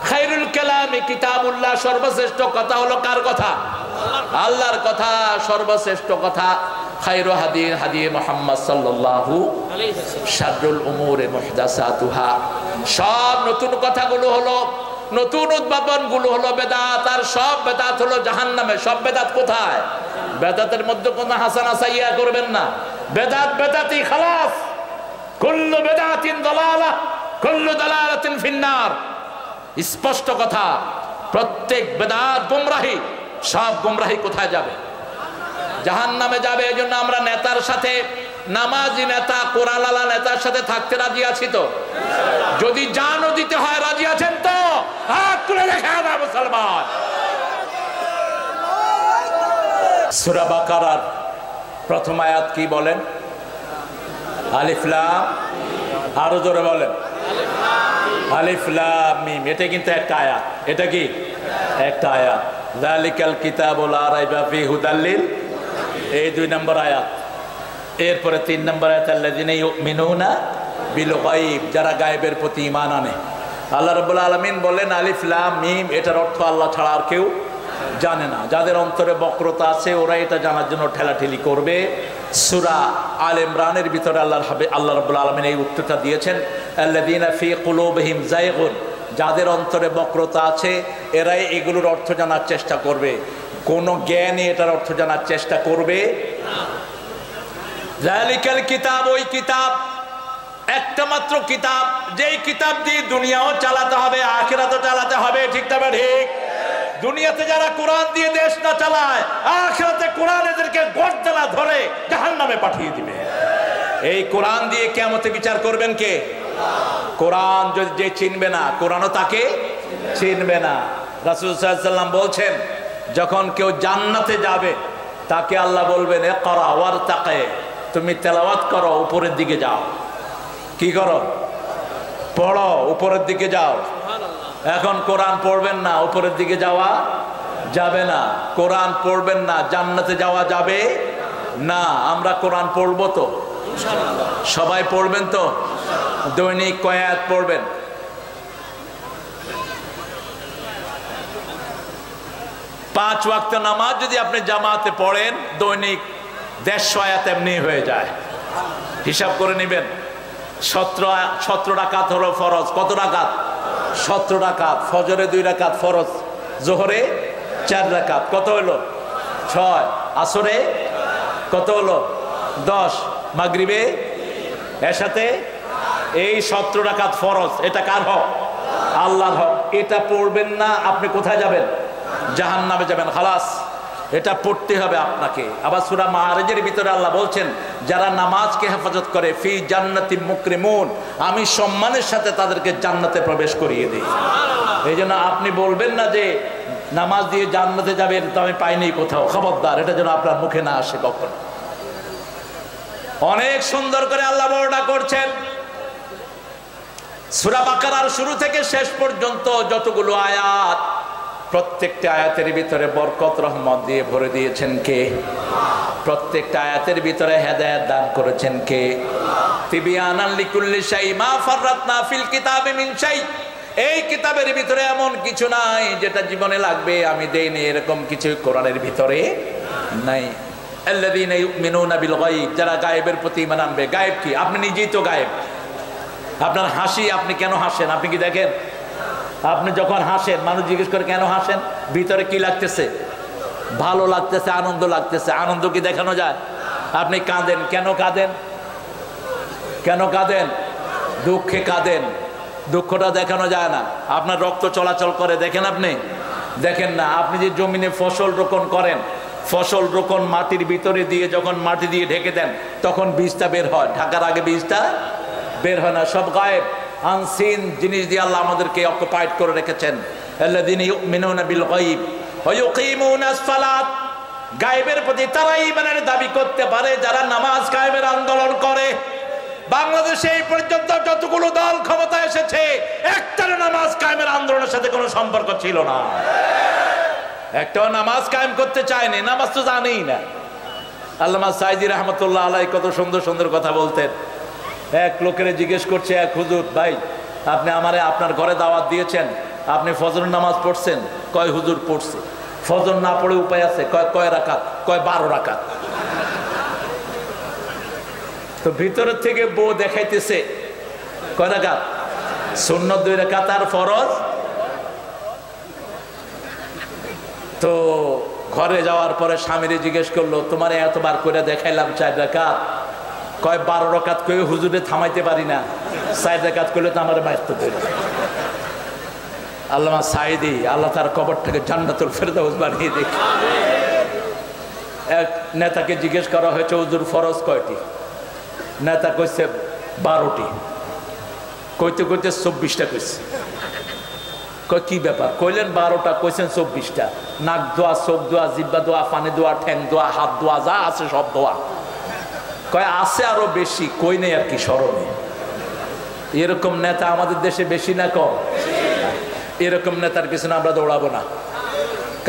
খায়রুল কালামি কিতাবুল্লাহ, সর্বশ্রেষ্ঠ কথা হলো কার কথা? আল্লাহর কথা। সর্বশ্রেষ্ঠ কথা খায়রু হাদি হাদি মুহাম্মদ সাল্লাল্লাহু আলাইহি ওয়াসাল্লাম। শাররুল উমুরি মুহদাসাতুহা, সব নতুন কথাগুলো হলো, নতুন উদ্ভাবনগুলো হলো বেদাত। আর সব বেদাত হলো জাহান্নামে। সব বেদাত কোথায়? বেদাতের মধ্যে কোনো হাসানা সাইয়্যা করবেন না। বেদাত বেদাতি খালাস। কুল্লু বেদাতিন দালালাহ কুল্লু দালালাতিন ফিন্নার। স্পষ্ট কথা, প্রত্যেক বেদাত গুমরাহি। সব গুমরাহি কোথায় যাবে? জাহান্নামে যাবে। এই জন্য আমরা নেতার সাথে, নামাজি নেতা, কোরআনওয়ালা নেতার সাথে থাকতে রাজি আছি তো? যদি জানও দিতে হয় রাজি আছেন তো? হাত তুলে দেখা না মুসলমান। সূরা বাকারার প্রথম আয়াত কি বলেন? আলিফ লাম আরো জোরে বলেন, আলিফ লাম মিম। এটা কিন্তু একটা আয়াত। এটা কি একটা আয়াত? যালিকাল কিতাবু লা রাইবা ফিহি হুদাল লিল, এই 2 নম্বর আয়াত। এরপরে 3 নম্বর আয়াত, আল্লাযিনা ইউমিনুনা বিল গায়ব, যারা গায়েবের প্রতি ঈমান আনে। আল্লাহ রাব্বুল আলামিন বলেন আলিফ লাম মিম, এটার অর্থ আল্লাহ ছাড়া আর কেউ জানে না। যাদের অন্তরে বক্রতা আছে ওরা এটা জানার জন্য ঠেলাঠেলি করবে। সূরা আল ইমরানের ভিতরে আল্লাহ রাব্বুল আলামিন এই উত্তরটা দিয়েছেন, আল্লাযিনা ফি কুলুবিহিম যায়গুন, যাদের অন্তরে বক্রতা আছে এরাই এগুলোর অর্থ জানার চেষ্টা করবে, কোন জ্ঞানী এটার অর্থ জানার চেষ্টা করবে না। যালিকাল কিতাব, ওই কিতাব, একটা মাত্র কিতাব, যেই কিতাব দিয়ে দুনিয়াও চালাতে হবে আখিরাতও চালাতে হবে। ঠিক তবে ঠিক? দুনিয়াতে যারা কোরআন দিয়ে দেশ না চালায়, আখিরাতে কোরআন এদেরকে গর্দানা ধরে জাহান্নামে পাঠিয়ে দিবে। এই কোরআন দিয়ে কিয়ামতে বিচার করবেন কে? কোরআন যদি যে চিনবে না, কোরআনও তাকে চিনবে না। রাসূল সাল্লাল্লাহু আলাইহি ওয়াসাল্লাম বলছেন, যখন কেউ জান্নাতে যাবে তাকে আল্লাহ বলবেন ইকরা ওয়ারতাকি, তুমি তেলাওয়াত করো, উপরের দিকে যাও। কি করো? পড়ো, উপরের দিকে যাও। এখন কোরআন পড়বেন না, উপরের দিকে যাওয়া যাবে না। কোরআন পড়বেন না, জান্নাতে যাওয়া যাবে না। আমরা কোরআন পড়বো তো? সবাই পড়বেন তো? দৈনিক কয় আয়াত পড়বেন? 5 ওয়াক্ত নামাজ যদি আপনি জামাতে পড়েন, দৈনিক 150 আয়াত এমনি হয়ে যায়। হিসাব করে নেবেন। 17 রাকাত হলো ফরজ। কত রাকাত? 17 রাকাত। ফজরে 2 রাকাত ফরজ, জোহরে 4 রাকাত, কত হলো? 6। আসরে কত হলো? 10। মাগরিবে এশাতে এই 17 রাকাত ফরজ। এটা কার হক? আল্লাহর হক। এটা পড়বেন না, আপনি কোথায় যাবেন? জাহান্নামে যাবেন। খালাস, এটা পড়তে হবে আপনাকে। আবার সূরা মাআরিজের ভিতরে আল্লাহ বলছেন, যারা নামাজকে হেফাজত করে ফি জান্নাতি মুকরিমুন, আমি সম্মানের সাথে তাদেরকে জান্নাতে প্রবেশ করিয়ে দিই। এই জন্য আপনি বলবেন না যে নামাজ দিয়ে জান্নাতে যাবে, এটা তো আমি পাইনি কোথাও। খবরদার, এটা যেন আপনার মুখে না আসে কখনো। অনেক সুন্দর করে আল্লাহ বর্ণনা করছেন। সূরা বাকারার শুরু থেকে শেষ পর্যন্ত যতগুলো আয়াত, প্রত্যেকটা আয়াতের ভিতরে বরকত রহমত দিয়ে ভরে দিয়েছেন কে? প্রত্যেকটা আয়াতের ভিতরে হেদায়েত দান করেছেন কে? তিবিয়ানান লিকুল্লি শাই মা ফাররাতনা ফিল কিতাবি মিন শাই, এই কিতাবের ভিতরে এমন কিছু নাই যেটা জীবনে লাগবে আমি দেইনি, এরকম কিছু কোরআনের ভিতরে নাই। আল্লাযীনা ইউমিনুনা বিল গায়ব, যারা গায়েবের প্রতি ঈমান আনবে। গায়েব কি? আপনি নিজেই তো গায়েব। আপনার হাসি, আপনি কেন হাসেন? আপনি কি দেখেন? আপনি যখন হাসেন, মানুষ জিজ্ঞেস করে কেন হাসেন? ভিতরে কি লাগতেছে? ভালো লাগতেছে, আনন্দ লাগতেছে। আনন্দ কি দেখানো যায়? আপনি কাঁদেন, কেন কাঁদেন? কেন কাঁদেন? দুঃখে কাঁদেন, দুঃখটা দেখানো যায় না। আপনার রক্ত চলাচল করে, দেখেন? আপনি দেখেন না। আপনি যে জমিনে ফসল রোপণ করেন, ফসল রোপণ মাটির ভিতরে দিয়ে যখন মাটি দিয়ে ঢেকে দেন, তখন বীজটা বের হয়। ঢাকার আগে বীজটা বের হয় না। সব গায়েব, আনসিন জিনিস দিয়ে আল্লাহ আমাদেরকে অকুপাইড করে রেখেছেন। আল্লাযীনা ইউমিনুনা বিল গায়ব ওয়া ইউকিমুনাস সালাত, গায়েবের প্রতি তারাই ঈমানের দাবি করতে পারে যারা নামাজ কায়েমের আন্দোলন করে। বাংলাদেশে এই পর্যন্ত যতগুলো দল ক্ষমতায় এসেছে, একটা নামাজ কায়েমের আন্দোলনের সাথে কোনো সম্পর্ক ছিল না। একটাও নামাজ কায়েম করতে চায়নি, নামাজ তো জানেই না। আল্লামা সাইদি রহমতুল্লাহ আলাইহি কত সুন্দর সুন্দর কথা বলতেন। এক লোকের জিজ্ঞেস করছে, এক হুজুর, ভাই আপনি আমারে আপনার ঘরে দাওয়াত দিয়েছেন, আপনি ফজর নামাজ পড়ছেন? কয় হুজুর পড়ছে। ফজর না পড়ে উপায় আছে? কয় রাকাত? 12 রাকাত। তো ভিতরের থেকে বউ দেখাইতেছে কয় রাকাত? সুন্নত 2 রাকাত আর ফরজ। তো ঘরে যাওয়ার পরে স্বামীরে জিজ্ঞেস করলো, তোমারে এতবার করে দেখাইলাম 4 রাকাত, কয় 12 রাকাত কয়ে হুজুরে থামাইতে পারি না, 4 রাকাত করলে তো আমার মারতে দেবে। আল্লামা সাইদি, আল্লাহ তার কবরটাকে জান্নাতুল ফেরদাউস বানিয়ে দিক। এক নেতাকে জিজ্ঞেস করা হয়েছে, হুজুর ফরজ কয়টি? নেতা কইছে 12টি। কইতে কইতে 24টা কইছে। কয় কি ব্যাপার? কইলেন 12টা, কইছেন 24টা। নাক দোয়া, চোখ দোয়া, জিহ্বা দোয়া, পানি দোয়া, ঠ্যাং দোয়া, হাত দোয়া, যা আছে সব দোয়া। কয় আছে আরো বেশি, কই নেই আর কি স্মরণে। এরকম নেতা আমাদের দেশে বেশি না কম? এরকম নেতার পিছনে আমরা দৌড়াবো না,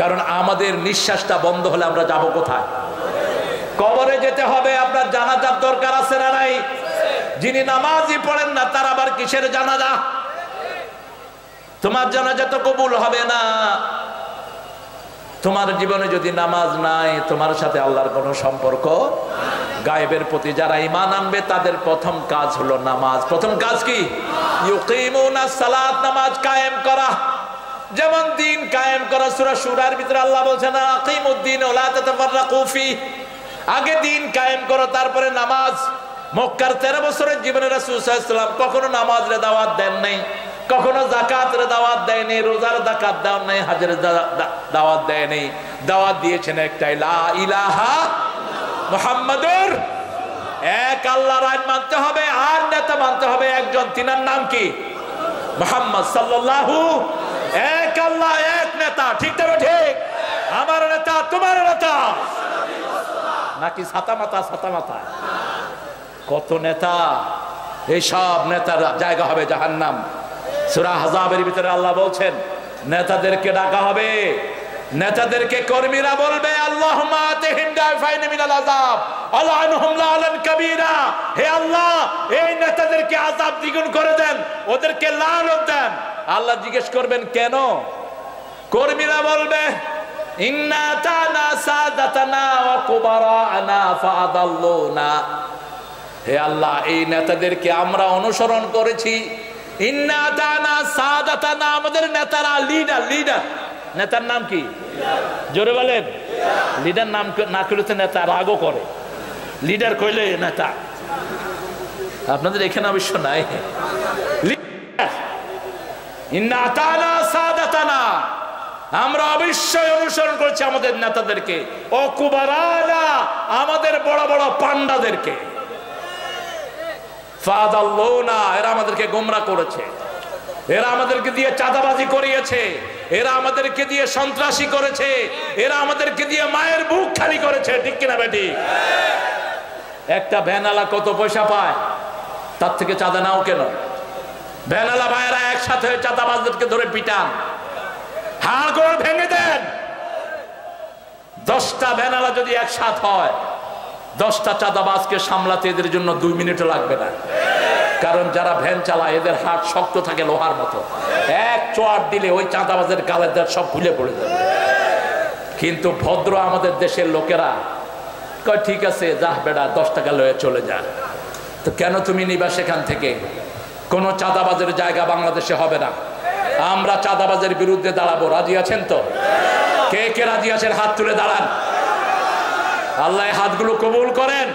কারণ আমাদের নিঃশ্বাসটা বন্ধ হলে আমরা যাব কোথায়? কবরে যেতে হবে। আপনার জানাজার দরকার আছে না নাই? যিনি নামাজই পড়েন না তার আবার কিসের জানাজা? তোমার জানাজা তো কবুল হবে না। তোমার জীবনে যদি নামাজ নাই, তোমার সাথে আল্লাহর কোনো সম্পর্ক। গায়েবের প্রতি যারা ঈমান আনবে তাদের প্রথম কাজ হলো নামাজ। প্রথম কাজ কি? ইউকিমুনাস সালাত, নামাজ কায়েম করা। যেমন দিন কায়েম করা, সূরা শুরার ভিতরে আল্লাহ বলছেন আকিমুদ্দিন ওয়া লা তাতাফাররাকু ফি। আগে দিন কায়েম করো, তারপরে নামাজ। মক্কার 13 বছরের জীবনে রাসূল সাল্লাল্লাহু আলাইহি ওয়াসাল্লাম কখনো নামাজের দাওয়াত দেন নাই, কখনো যাকাতের দাওয়াত দেয়নি, রোজার যাকাত দেন নাই, হজের দাওয়াত দেয়নি। দাওয়াত দিয়েছেন একটাই, লা ইলাহা মুহাম্মাদুর, এক আল্লাহর আইন মানতে হবে, আর নেতা মানতে হবে একজন। তিনার নাম কি? মুহাম্মদ সাল্লাল্লাহু। এক আল্লাহ, এক নেতা। ঠিক তবে ঠিক? আমার নেতা তোমার নেতা নাকি ছাতা মাতা? ছাতা মাতা কত নেতা! এই সব নেতার জায়গা হবে জাহান্নাম। সূরা আহজাবের ভিতরে আল্লাহ বলছেন নেতাদেরকে ডাকা হবে, নেতাদেরকে কর্মীরা বলবে আল্লাহুম্মা আতিহিম দাফাইন মিনাল আযাব আলআনহুম লাআনান কাবীরা। হে আল্লাহ, এই নেতাদেরকে আযাব দ্বিগুণ করে দেন, ওদেরকে লানত দেন। আল্লাহ জিজ্ঞেস করবেন কেন? কর্মীরা বলবে ইন্না তানা সাদাতানা ওয়া কুবারানা ফাআদাল্লুনা। হে আল্লাহ, এই নেতাদেরকে আমরা অনুসরণ করেছি। ইন্না তানা সাদাতানা, আমাদের নেতারা লিডার। লিডার নেতার নাম কি? জোরে বলেন। লিডার নাম না করতে নেতা রাগও করে। লিডার কইলে নেতা। আপনাদের এখানে অবশ্য নাই। ইন্না তানা সাদাতানা, আমরা অবশ্যই অনুসরণ করছি আমাদের নেতাদেরকে। ও কুবারানা, আমাদের বড় বড় পান্ডাদেরকে। ফাদাল্লুনা, এরা আমাদেরকে গোমরা করেছে, এরা আমাদেরকে দিয়ে চাঁদাবাজি করিয়েছে, এরা আমাদেরকে দিয়ে সন্ত্রাসী করেছে, এরা আমাদেরকে দিয়ে মায়ের বুক খালি করেছে। ঠিক কিনা বেটি? একটা ভ্যানালা কত পয়সা পায়, তার থেকে চাঁদা নাও কেন? ভ্যানালা ভাইয়েরা একসাথে হয়ে চাঁদাবাজদেরকে ধরে পিটান, হাড়গোড় ভেঙে দেন। 10টা ভ্যানালা যদি একসাথ হয়, 10টা চাঁদাবাজকে সামলাতে এদের জন্য 2 মিনিটও লাগবে না। কারণ যারা ভ্যান চালায় এদের হাত শক্ত থাকে লোহার মতো, এক চোয়াট দিলে ওই চাঁদাবাজের গালের দাঁত সব খুলে পড়ে যাবে। কিন্তু ভদ্র আমাদের দেশের লোকেরা কয় ঠিক আছে, যা বেড়া 10 টাকা লয়ে চলে যা। তো কেন তুমি নিবা সেখান থেকে? কোনো চাঁদাবাজের জায়গা বাংলাদেশে হবে না। আমরা চাঁদাবাজের বিরুদ্ধে দাঁড়াবো। রাজি আছেন তো? কে কে রাজি আছেন? হাত তুলে দাঁড়ান। আল্লাহ হাতগুলো কবুল করেন।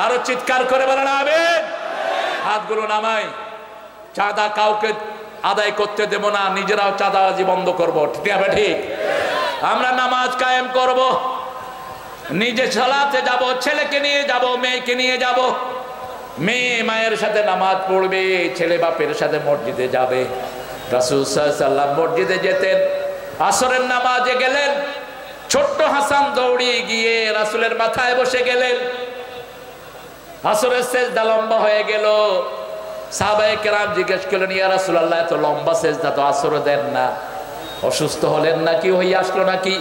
আরো চিৎকার করে বলেন আমিন। হাতগুলো নামাই। চাঁদা কাউকে আদায় করতে দেব না, নিজেরাও চাঁদাবাজি বন্ধ করব। ঠিক আছে? ঠিক। আমরা নামাজ কায়েম করব, নিজে সালাতে যাব, ছেলেকে নিয়ে যাব, মেয়েকে নিয়ে যাব। মেয়ে মায়ের সাথে নামাজ পড়বে, ছেলে বাপের সাথে মসজিদে যাবে। রাসূল সাল্লাল্লাহু আলাইহি ওয়াসাল্লাম মসজিদে যেতেন, আসরের নামাজে গেলেন, ছোট্ট হাসান দৌড়িয়ে গিয়ে রাসূলের মাথায় বসে গেলেন। আসরের সেজদা লম্বা হয়ে গেল। সাহাবায়ে কেরাম জিজ্ঞেস করলেন ইয়া রাসূলুল্লাহ, এত লম্বা সেজদা তো আসরে দেন না, অসুস্থ হলেন নাকি, হয়ে আসলো নাকি?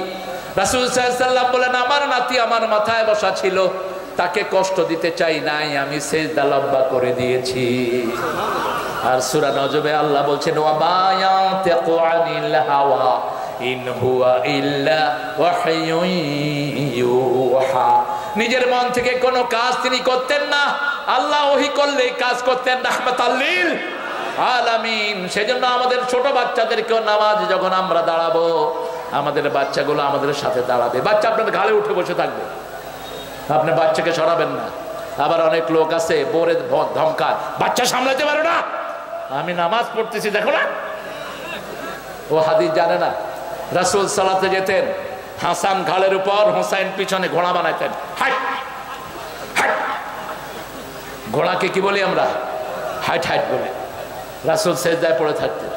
রাসূল সাল্লাল্লাহু আলাইহি ওয়াসাল্লাম বলেন আমার নাতি আমার মাথায় বসা ছিল, তাকে কষ্ট দিতে চাই নাই, আমি সেজদা লম্বা করে দিয়েছি। আর সূরা নজমে আল্লাহ বলছেন ওয়া মা ইয়ানতিকু আনিল হাওয়া ইন হুয়া ইল্লা ওয়াহয়ুন ইউহা। নিজের মন থেকে কোনো কাজ তিনি করতেন না, আল্লাহ ওহী করলে কাজ করতেন রাহমাতাল লিল আলামিন। সেজন্য আমাদের ছোট বাচ্চাদেরকেও নামাজে যখন আমরা দাঁড়াবো, আমাদের বাচ্চাগুলো আমাদের সাথে দাঁড়াবে। বাচ্চা আপনার ঘাড়ে উঠে বসে থাকবে, আপনি বাচ্চাকে সরাবেন না। আবার অনেক লোক আছে বোরে ধমকায়, বাচ্চা সামলাতে পারো না, আমি নামাজ পড়তেছি দেখো না। ও হাদিস জানে না। রাসূল সালাতে যেতেন, হাসান ঘাড়ের উপর, হোসাইন পিছনে ঘোড়া বানাইতেন। হাইট হাইট, ঘোড়াকে কি বলি আমরা? হাইট হাইট বলে। রাসূল সেজদায় পড়ে থাকতেন।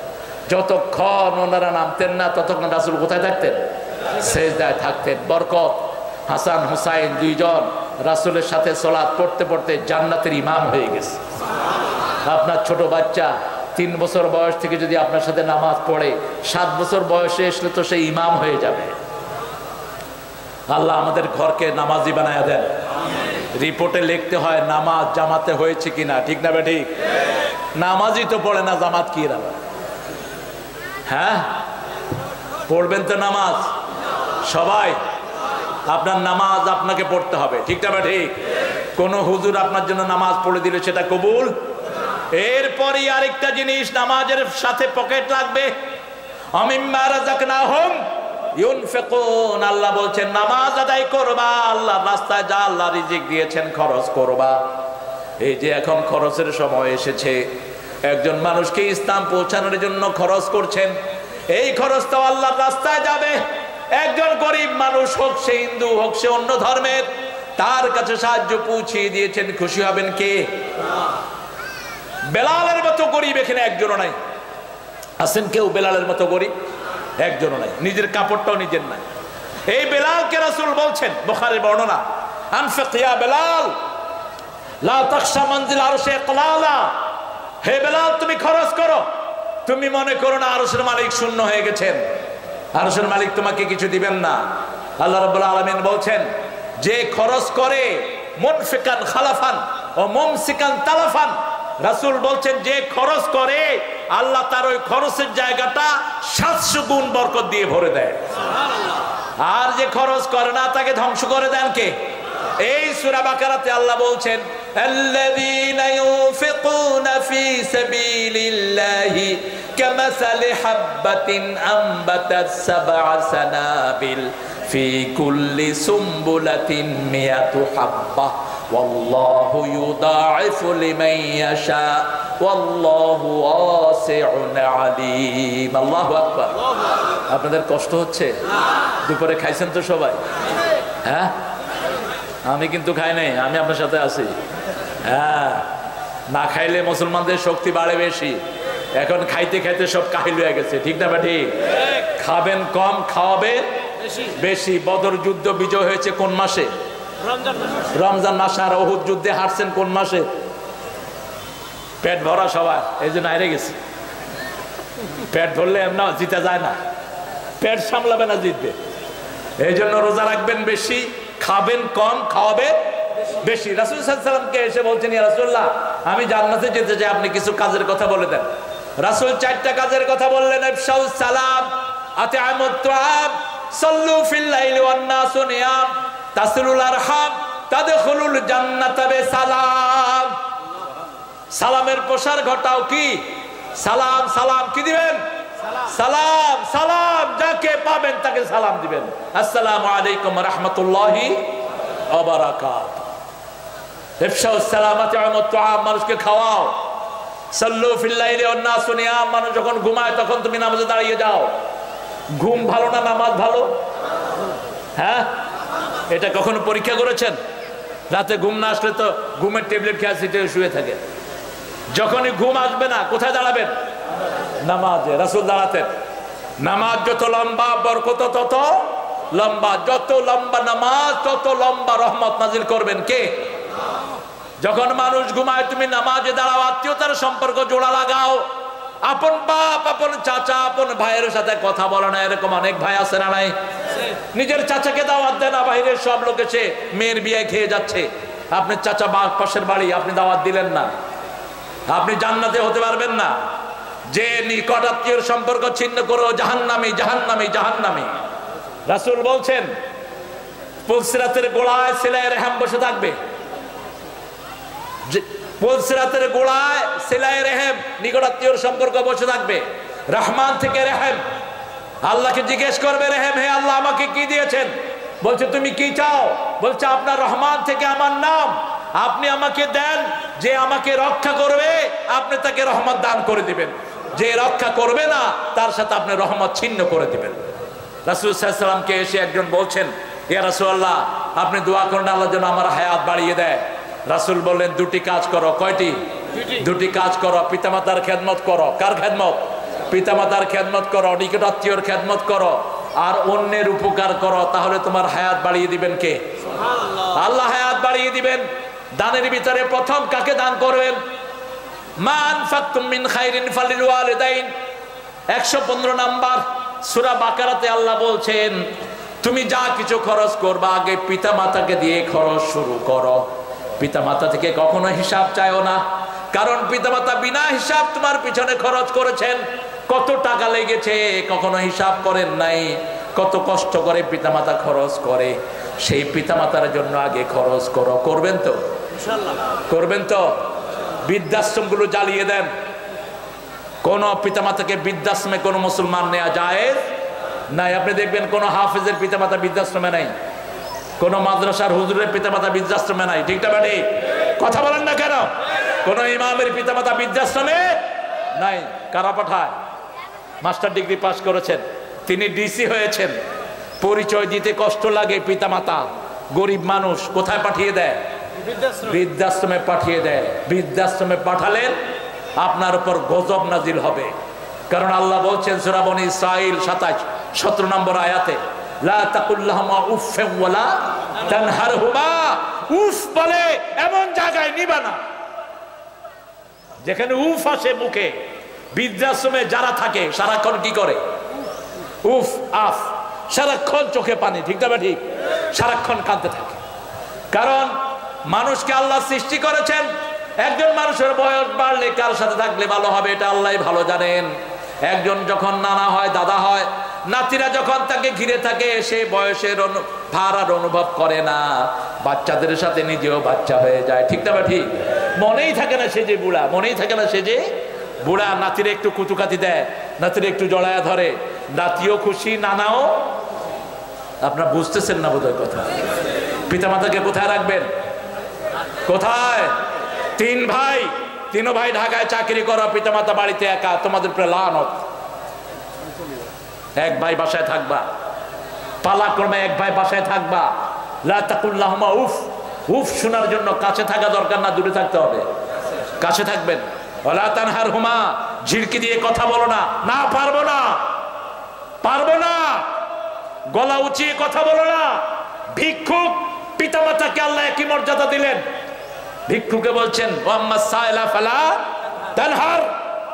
যতক্ষণ ওনারা নামতেন না ততক্ষণ রাসূল কোথায় থাকতেন? সেজদায় থাকতেন। বরকত হাসান হুসাইন দুইজন রাসূলের সাথে সালাত পড়তে পড়তে জান্নাতের ইমাম হয়ে গেছে। আপনার ছোট বাচ্চা 3 বছর বয়স থেকে যদি আপনার সাথে নামাজ পড়ে, 7 বছর বয়সে আসলে তো সে ইমাম হয়ে যাবে। আল্লাহ আমাদের ঘরকে নামাজি বানায়া দেন। রিপোর্টে লিখতে হয় নামাজ জামাতে হয়েছে কিনা, ঠিক না বে ঠিক? নামাজই তো পড়ে না, জামাত কি রাখবে? হ্যাঁ, পড়বেন তো নামাজ সবাই। আপনার নামাজ আপনাকে পড়তে হবে, ঠিক না বে ঠিক? কোন হুজুর আপনার জন্য নামাজ পড়ে দিলে সেটা কবুল। এরপরই আরেকটা জিনিস, নামাজের সাথে পকেট লাগবে। আমিম্মা রাযাকনাহুম ইউনফিকুন, আল্লাহ বলছেন নামাজ আদায় করবা, আল্লাহর রাস্তায় যা আল্লাহ রিজিক দিয়েছেন খরচ করবা। এই যে এখন খরচের সময় এসেছে, একজন মানুষকে ইসলাম পৌঁছানোর জন্য খরচ করছেন, এই খরচ তো আল্লাহর রাস্তায় যাবে। একজন গরিব মানুষ হোক সে হিন্দু হোক সে অন্য ধর্মের, তার কাছে সাহায্য পৌঁছিয়ে দিয়েছেন, খুশি হবেন কে? বেলালের মতো গরিব এখানে একজনও নাই। আছেন কেউ বেলালের মতো গরিব? একজনও নাই। নিজের কাপড়টাও নিজের নাই। এই বেলালকে রাসূল বলছেন, বুখারীর বর্ণনা, আনফিক ইয়া বেলাল লা তাখশা মানজিল আরশে ইকলালা, হে বেলাল তুমি খরচ করো, তুমি মনে করো না আরশের মালিক শূন্য হয়ে গেছেন, আরশের মালিক তোমাকে কিছু দিবেন না। আল্লাহ রাব্বুল আলামিন বলছেন, যে খরচ করে মুনফিকান খালাফান ও মুমসিকান তালাফান, রাসূল বলছেন যে খরচ করে আল্লাহ তার ওই খরচের জায়গাটা 700 গুণ বরকত দিয়ে ভরে দেয়। আর যে খরচ করে না তাকে ধ্বংস করে দেন কে? এই সূরা বাকারাতে আল্লাহ বলছেন, আল্লাযীনা ইউনফিকুনা ফী সাবিলিল্লাহি কামাসালি হাববাতিন আনবাতাত সাবআ সানাবিল ফি কুল্লি সুমবুলাতিন মিয়াতু হাব্বা ওয়াল্লাহু ইউদাঈফু লিমান ইয়াশা ওয়াল্লাহু ওয়াসিউন আলীম। আল্লাহু আকবার। আপনাদের কষ্ট হচ্ছে? দুপুরে খাইছেন তো সবাই? হ্যাঁ, আমি কিন্তু খাই নাই, আমি আপনার সাথে আছি। হ্যাঁ, না খাইলে মুসলমানদের শক্তি বাড়ে বেশি। এখন খাইতে খাইতে সব কাহিল হয়ে গেছে, ঠিক না বেটি? খাবেন কম, খাওয়াবেন বেশি। বদর যুদ্ধ বিজয় হয়েছে কোন মাসে? রমজান মাসে। আর উহুদ যুদ্ধে হারছেন কোন মাসে? পেট ভরা সবার, এই জন্য হারে গেছে। পেট ভরলে এমন জিতে যায় না, পেট সামলাবে না, জিতবে। এই জন্য রোজা রাখবেন বেশি, খাবেন কম, খাওয়াবেন বেশি। রাসূল সাল্লাল্লাহু আলাইহি ওয়াসাল্লামকে এসে বলছেন, ইয়া রাসূলুল্লাহ আমি জান্নাতে যেতে চাই, আপনি কিছু কাজের কথা বলে দেন। রাসূল 4টা কাজের কথা বললেন, ইফশাউস সালাম, আতিআমুত তুআম, সাল্লু ফিল লাইলি ওয়ান নাসু নিয়াম, তাসিলুল আরহাম, তাদখুলুল জান্নাতা বিসালাম। সালামের প্রসার ঘটাও। কি সালাম? সালাম কি দিবেন? সালাম। সালাম যাকে পাবেন তাকে সালাম দিবেন। আসসালামু আলাইকুম ওয়া রাহমাতুল্লাহি ওয়া বারাকাতুহু। ইফশাউস সালাম, আতিআমুত তুআম, মানুষকে খাওয়াও। সাল্লু ফিল লাইলি ওয়ান নাসু নিয়াম, মানুষ যখন ঘুমায় তখন তুমি নামাজে দাঁড়িয়ে যাও। ঘুম ভালো না নামাজ ভালো? হ্যাঁ, এটা কখনো পরীক্ষা করেছেন? রাতে ঘুম না আসলে তো ঘুমের ট্যাবলেট খেয়ে সিটে শুয়ে থাকে। যখনই ঘুম আসবে না কোথায় দাঁড়াবেন? নামাজে। রাসূল দাঁড়াতেন। নামাজ যত লম্বা বরকত তত লম্বা, যত লম্বা নামাজ তত লম্বা রহমত নাজিল করবেন কে? যখন মানুষ ঘুমায় তুমি নামাজে দাঁড়াও, আত্মীয়তার সম্পর্ক জোড়া লাগাও। আপন বাপ, আপন চাচা, আপন ভাইয়ের সাথে কথা বলে না, এরকম অনেক ভাই আছে না নাই? নিজের চাচাকে দাওয়াত দেন না, বাইরের সব লোক এসে মেয়ের বিয়ে খেয়ে যাচ্ছে, আপনি চাচা পাশের বাড়ি, আপনি দাওয়াত দিলেন না, আপনি জান্নাতে হতে পারবেন না। যে নিকট আত্মীয়র সম্পর্ক ছিন্ন করো জাহান্নামী, জাহান্নামী, জাহান্নামী। রাসূল বলছেন পুলসিরাতের গোড়ায় সিলাই রেহম বসে থাকবে। পুলসিরাতের গোড়ায় সিলাই রেহম, নিকট আত্মীয়র সম্পর্ক বসে থাকবে। রহমান থেকে রেহম, আল্লাহকে জিজ্ঞেস করবে, রেহম হে আল্লাহ আমাকে কি দিয়েছেন? বলছে তুমি কি চাও? বলছে আপনার রহমান থেকে আমার নাম, আপনি আমাকে দেন, যে আমাকে রক্ষা করবে আপনি তাকে রহমত দান করে দিবেন, যে রক্ষা করবে না তার সাথে আপনি রহমত ছিন্ন করে দিবেন। রাসূল সাল্লাল্লাহু আলাইহি ওয়াসাল্লামকে এসে একজন বলছেন, ইয়া রাসূলুল্লাহ আপনি দোয়া করেন আল্লাহ যেন আমার হায়াত বাড়িয়ে দেয়। রাসূল বললেন দুটি কাজ করো। কয়টি? দুটি কাজ করো। পিতামাতার খেদমত করো। কার খেদমত? পিতামাতার খেদমত করো, নিকট আত্মীয়র খেদমত করো, আর অন্যের উপকার করো, তাহলে তোমার হায়াত বাড়িয়ে দিবেন কে? আল্লাহ হায়াত বাড়িয়ে দিবেন। দানের ভিতরে প্রথম কাকে দান করবেন? মা আনফাকতুম মিন খাইরিন ফালিল ওয়ালিদাইন 115 নাম্বার সূরা বাকারাতে আল্লাহ বলছেন তুমি যা কিছু খরচ করবা আগে পিতামাতাকে দিয়ে খরচ শুরু করো। পিতামাতা থেকে কখনো হিসাব চাইও না, কারণ পিতামাতা বিনা হিসাব তোমার পিছনে খরচ করেছেন। কত টাকা লেগেছে কখনো হিসাব করেন নাই, কত কষ্ট করে পিতামাতা খরচ করে, সেই পিতামাতার জন্য আগে খরচ করো। করবেন তো ইনশাআল্লাহ? করবেন তো? বৃদ্ধাশ্রমগুলো জ্বালিয়ে দেন। কোন পিতামাতাকে বৃদ্ধাশ্রমে কোন মুসলমান নেওয়া যায় নাই। আপনি দেখবেন কোন হাফেজের পিতামাতা বৃদ্ধাশ্রমে নাই, কোন মাদ্রাসার হুজুরের পিতামাতা বৃদ্ধাশ্রমে নাই। ঠিক না ভাই? কথা বলেন না কেন? কোন ইমামের পিতামাতা বৃদ্ধাশ্রমে নাই। কারা পাঠায়? মাস্টার ডিগ্রি পাস করেছেন, তিনি ডিসি হয়েছেন, পরিচয় দিতে কষ্ট লাগে। পিতামাতা গরিব মানুষ, কোথায় পাঠিয়ে দেয়? বৃদ্ধাশ্রমে পাঠিয়ে দেয়। বৃদ্ধাশ্রমে পাঠালেন আপনার উপর গজব নাজিল হবে, কারণ আল্লাহ বলছেন সূরা বনী ইসরাঈল 17 নম্বর আয়াতে, লা তাকুল্লাহুমা উফফিন ওয়ালা তানহারহুমা। উফ বলে এমন জায়গায় নিবা না যেখানে উফ আসে মুখে। বৃদ্ধাশ্রমে যারা থাকে সারাক্ষণ কি করে? উফ আফ, সারাক্ষণ চোখে পানি। ঠিক না ঠিক? সারাক্ষণ কাঁদতে থাকে। কারণ মানুষকে আল্লাহ সৃষ্টি করেছেন, একজন মানুষের বয়স বাড়লে কার সাথে থাকলে ভালো হবে এটা আল্লাহ ভালো জানেন। একজন যখন নানা হয়, দাদা হয়, নাতিরা যখন তাকে ঘিরে থাকে সে বয়সের ভার আর অনুভব করে না। বাচ্চাদের সাথে নিজেও বাচ্চা হয়ে যায়। ঠিক না ঠিক? মনেই থাকে না সে যে বুড়া, মনেই থাকে না সে যে বুড়া। নাতিরে একটু কুতুকাতি দেয়, নাতিরে একটু জড়ায়া ধরে, নাতিও খুশি, নানাও। আপনারা বুঝতেছেন না বোধহয় কথা। পিতামাতাকে কোথায় রাখবেন? কোথায়? 3 ভাই, 3 ভাই ঢাকায় চাকরি করো, পিতামাতা বাড়িতে একা, তোমাদের উপরে লানত। 1 ভাই বাসায় থাকবা, পালাক্রমে 1 ভাই বাসায় থাকবা। লা তাকুল্লাহুমা উফ। উফ শোনার জন্য কাছে থাকা দরকার না, দূরে থাকতে হবে। কাছে থাকবেন। ওয়ালা তানহারহুমা, ঝিড়কি দিয়ে কথা বলো না। না পারবো না, পারবো না, গলা উঁচিয়ে কথা বলো না। ভিক্ষুক পিতামাতাকে আল্লাহ কি মর্যাদা দিলেন? ভিক্ষুকে বলছেন ওয়াম্মা সাইলা ফালা তানহার,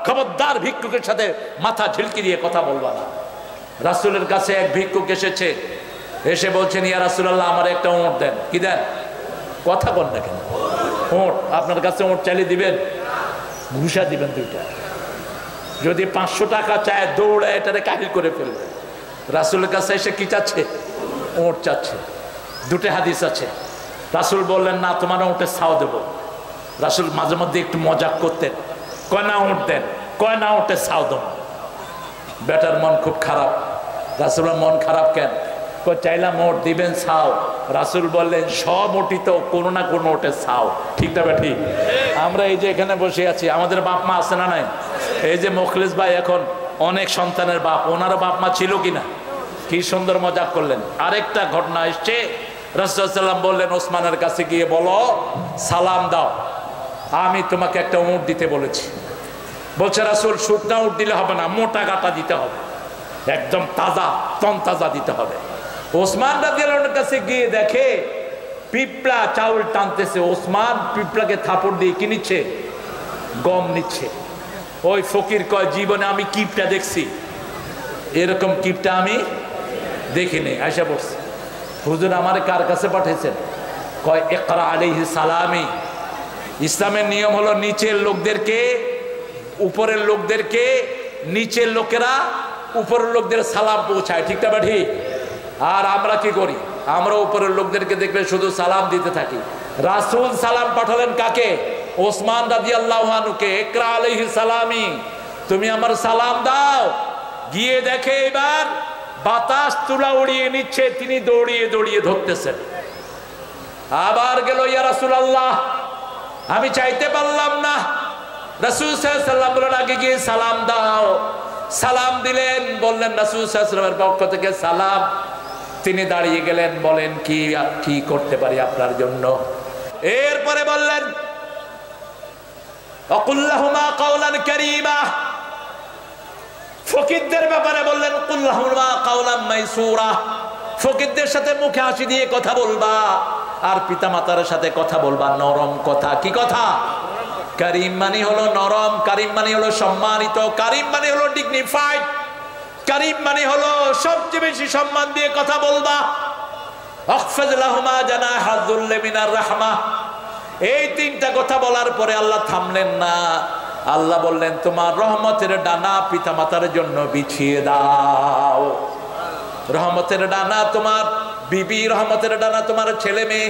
খবরদার ভিক্ষুকের সাথে মাথা ঝিলকি দিয়ে কথা বলবা না। রাসূলের কাছে এক ভিক্ষুক এসেছে, এসে বলছেন ইয়া রাসূলুল্লাহ আমার একটা উট দেন। কি দেন? কথা বল না কেন? উট আপনার কাছে উট চাইলে দিবেন? ঘুষা দিবেন 2টা। যদি 500 টাকা চায় দৌড়ে এটারে কাহিল করে ফেলবে। রাসূলের কাছে এসে কি চাচ্ছে? উট চাচ্ছে। 2টা হাদিস আছে। রাসূল বললেন না তোমার উটের ছাও দেব। রাসূল মাঝে মধ্যে একটু মজাক করতেন, কয় না উট দেন, কয় না উটের ছাও দেব। বেটার মন খুব খারাপ। রাসূলের মন খারাপ কেন? কয় চাইলাম উট দিবেন ছাও। রাসূল বললেন সব উটই তো কোনো না কোনো উটের ছাও। ঠিক না ঠিক? আমরা এই যে এখানে বসে আছি, আমাদের বাপ মা আছে না নাই? এই যে মুখলেস ভাই এখন অনেক সন্তানের বাপ, ওনারও বাপ মা ছিল কিনা? কি সুন্দর মজাক করলেন। আরেকটা ঘটনা এসছে, রাসূল সাল্লাল্লাহু আলাইহি ওয়াসাল্লাম বললেন ওসমানের কাছে গিয়ে বলো সালাম দাও, আমি তোমাকে একটা উট দিতে বলেছি। বলছে রাসূল শুকনা উট দিলে হবে না, মোটা গাটা দিতে হবে, একদম তাজা তনতাজা দিতে হবে। ওসমান রাদিয়াল্লাহু আনহুর কাছে গিয়ে দেখে পিঁপড়া চাউল টানতেছে। ওসমান পিঁপড়াকে থাপড় দিয়ে কি নিচ্ছে? গম নিচ্ছে। ওই ফকির কয় জীবনে আমি কিপটা দেখছি, এরকম কিপটা আমি দেখিনি। আয়সা বলছে হুজুর আমারে কার কাছে পাঠিয়েছেন? কয় ইকরা আলাইহিস সালামি। ইসলামের নিয়ম হলো নিচের লোকদেরকে উপরের লোকদেরকে, নিচের লোকেরা উপরের লোকদের সালাম পৌঁছায়। ঠিক না ঠিক? আর আমরা কি করি? আমরা উপরের লোকদেরকে দেখলে শুধু সালাম দিতে থাকি। রাসূল সালাম পাঠালেন কাকে? ওসমান রাদিয়াল্লাহু আনহুকে। ইকরা আলাইহিস সালামি, তুমি আমার সালাম দাও। গিয়ে দেখে এবার বাতাস তুলা উড়িয়ে নিচ্ছে, তিনি দৌড়িয়ে দৌড়িয়ে ধরতেছেন। আবার গেল ইয়া রাসূলুল্লাহ আমি চাইতে পারলাম না। রাসূল সাল্লাল্লাহু আলাইহি ওয়াসাল্লাম বললেন আগে গিয়ে সালাম দাও। সালাম দিলেন, বললেন রাসূল সাল্লাল্লাহু আলাইহি ওয়াসাল্লামের পক্ষ থেকে সালাম। তিনি দাঁড়িয়ে গেলেন, বলেন কি কি করতে পারি আপনার জন্য? এরপরে বললেন আকুল্লাহুমা কাওলান কারীমা। ফকিরদের ব্যাপারে বললেন কুল্লাহুমা কাওলাম মাইসুরা। ফকিরদের সাথে মুখে হাসি দিয়ে কথা বলবা, আর পিতামাতার সাথে কথা বলবা নরম কথা। কি কথা? কারিম মানে হলো নরম, কারিম মানে হলো সম্মানিত, কারিম মানে হলো ডিগনিফাইড, কারিম মানে হলো সবচেয়ে বেশি সম্মান দিয়ে কথা বলবা। আখফিদ লাহুমা জানাহা যুল্লি মিনার রাহমাহ। এই তিনটা কথা বলার পরে আল্লাহ থামলেন না, আল্লাহ বললেন তোমার রহমতের ডানা পিতামাতার জন্য বিছিয়ে দাও। রহমতের ডানা তোমার বিবি, রহমতের ডানা তোমার ছেলে মেয়ে,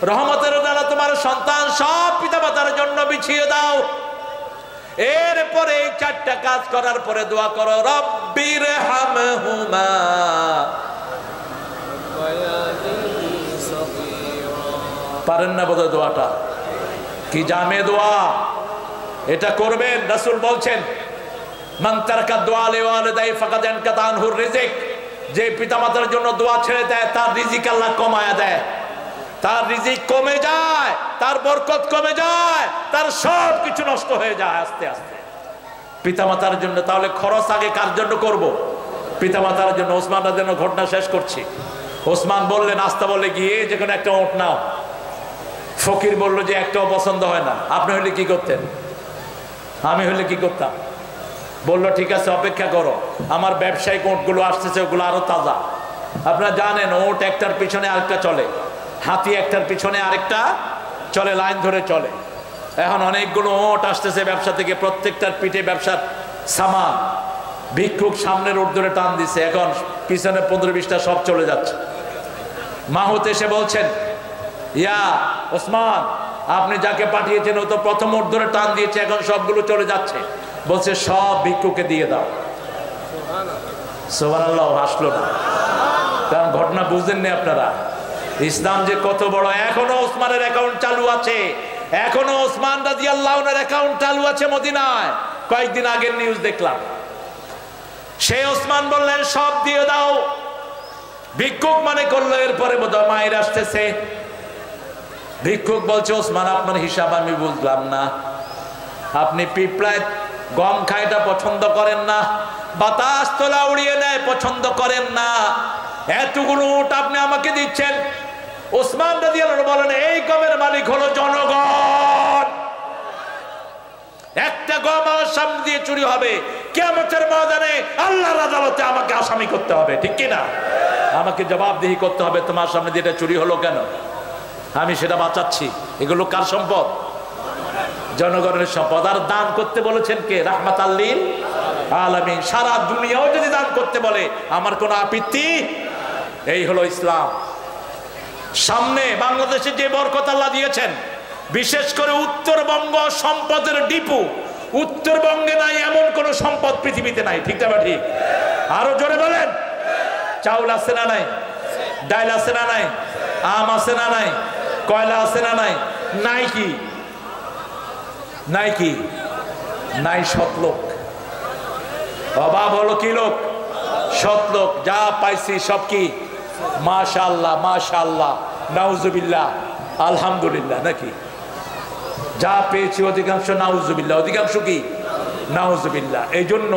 রহমতের ডানা তোমার সন্তান, সব পিতামাতার জন্য বিছিয়ে দাও। এরপরে এই চারটা কাজ করার পরে দোয়া করো, রব্বির হামহুমা। পারেন না বোধহয় দোয়াটা? কি জামে দোয়া, এটা করবেন। রাসূল বলছেন মান তারাকা দুআ লিওয়ালিদাই ফাকাদ আনকাতা আনহুর রিজিক। যে পিতামাতার জন্য দোয়া ছেড়ে দেয় তার রিজিক আল্লাহ কমায়া দেয়, তার রিজিক কমে যায়, তার বরকত কমে যায়, তার সব কিছু নষ্ট হয়ে যায় আস্তে আস্তে। পিতামাতার জন্য তাহলে খরচ আগে কার জন্য করব? পিতামাতার জন্য। ওসমান রাদিয়াল্লাহু ঘটনা শেষ করছি। ওসমান বললেন আস্তা বলে গিয়ে যে কোনো একটা ওট নাও। ফকির বলল যে একটাও পছন্দ হয় না। আপনি হলে কি করতেন? আমি হলে কি করতাম? বললো ঠিক আছে অপেক্ষা করো, আমার ব্যবসায়িক ওটগুলো আসতেছে, ওগুলো আরো তাজা। আপনারা জানেন ওট একটার পিছনে আরেকটা চলে, হাতি একটার পিছনে আরেকটা চলে, লাইন ধরে চলে। এখন অনেকগুলো ওট আসতেছে ব্যবসা থেকে, প্রত্যেকটার পিঠে ব্যবসার সামান। ভিক্ষুক সামনের ওট ধরে টান দিছে, এখন পিছনে 15-20টা সব চলে যাচ্ছে। মাহুত এসে বলছেন ইয়া ওসমান, আপনি যাকে পাঠিয়েছেন ও তো প্রথম ওট ধরে টান দিয়েছে, এখন সবগুলো চলে যাচ্ছে। বলছে সব ভিক্ষুকে দিয়ে দাও। সুবহানাল্লাহ। হাসলো না, কারণ ঘটনা বুঝলেন না আপনারা। ইসলাম যে কত বড়। এখনো ওসমানের অ্যাকাউন্ট চালু আছে, এখনো ওসমান রাদিয়াল্লাহু আনহুর অ্যাকাউন্ট চালু আছে মদিনায়। কয়েকদিন আগের নিউজ দেখলাম। সেই ওসমান বললেন সব দিয়ে দাও। ভিক্ষুক মানে করলো এরপরে বোধহয় মায়ের আসতেছে। ভিক্ষুক বলছে ওসমান আপনার হিসাব আমি বুঝলাম না, আপনি পিঁপড়ায় গম খাইটা পছন্দ করেন না, বাতাস তোলা উড়িয়ে নেয় পছন্দ করেন না, এতগুলো উট আপনি আমাকে দিচ্ছেন। ওসমান রাদিয়াল্লাহু আনহু বলেন এই গমের মালিক হলো জনগণ। একটা গম আমার সামনে দিয়ে চুরি হবে, কিয়ামতের ময়দানে আল্লাহর আদালতে আমাকে আসামি করতে হবে, ঠিক কি না? আমাকে জবাবদিহি করতে হবে, তোমার সামনে দিয়ে এটা চুরি হলো কেন? আমি সেটা বাঁচাচ্ছি। এগুলো কার সম্পদ? জনগণের সম্পদ। আর দান করতে বলেছেন কে? রাহমাতাল লিল আলামিন। সারা দুনিয়াও যদি দান করতে বলে আমার কোনো আপত্তি। এই হলো ইসলাম। সামনে বাংলাদেশে যে বরকত আল্লাহ দিয়েছেন, বিশেষ করে উত্তরবঙ্গ সম্পদের ডিপু। উত্তরবঙ্গে নাই এমন কোন সম্পদ পৃথিবীতে নাই, ঠিক না? ঠিক। আরো জোরে বলেন। চাউল আছে না নাই? ডাল আছে না নাই? আম আছে না নাই? কয়লা আছে না নাই? নাই কি? নাই কি? নাই সৎলোক। অভাব হলো কি লোক? সৎলোক। যা পাইছি সব কি মাশাআল্লাহ, মাশাআল্লাহ, নাউজুবিল্লাহ, আলহামদুলিল্লাহ, নাকি? যা পেয়েছি অধিকাংশ নাউজুবিল্লাহ, অধিকাংশ কি নাউজুবিল্লাহ। এই জন্য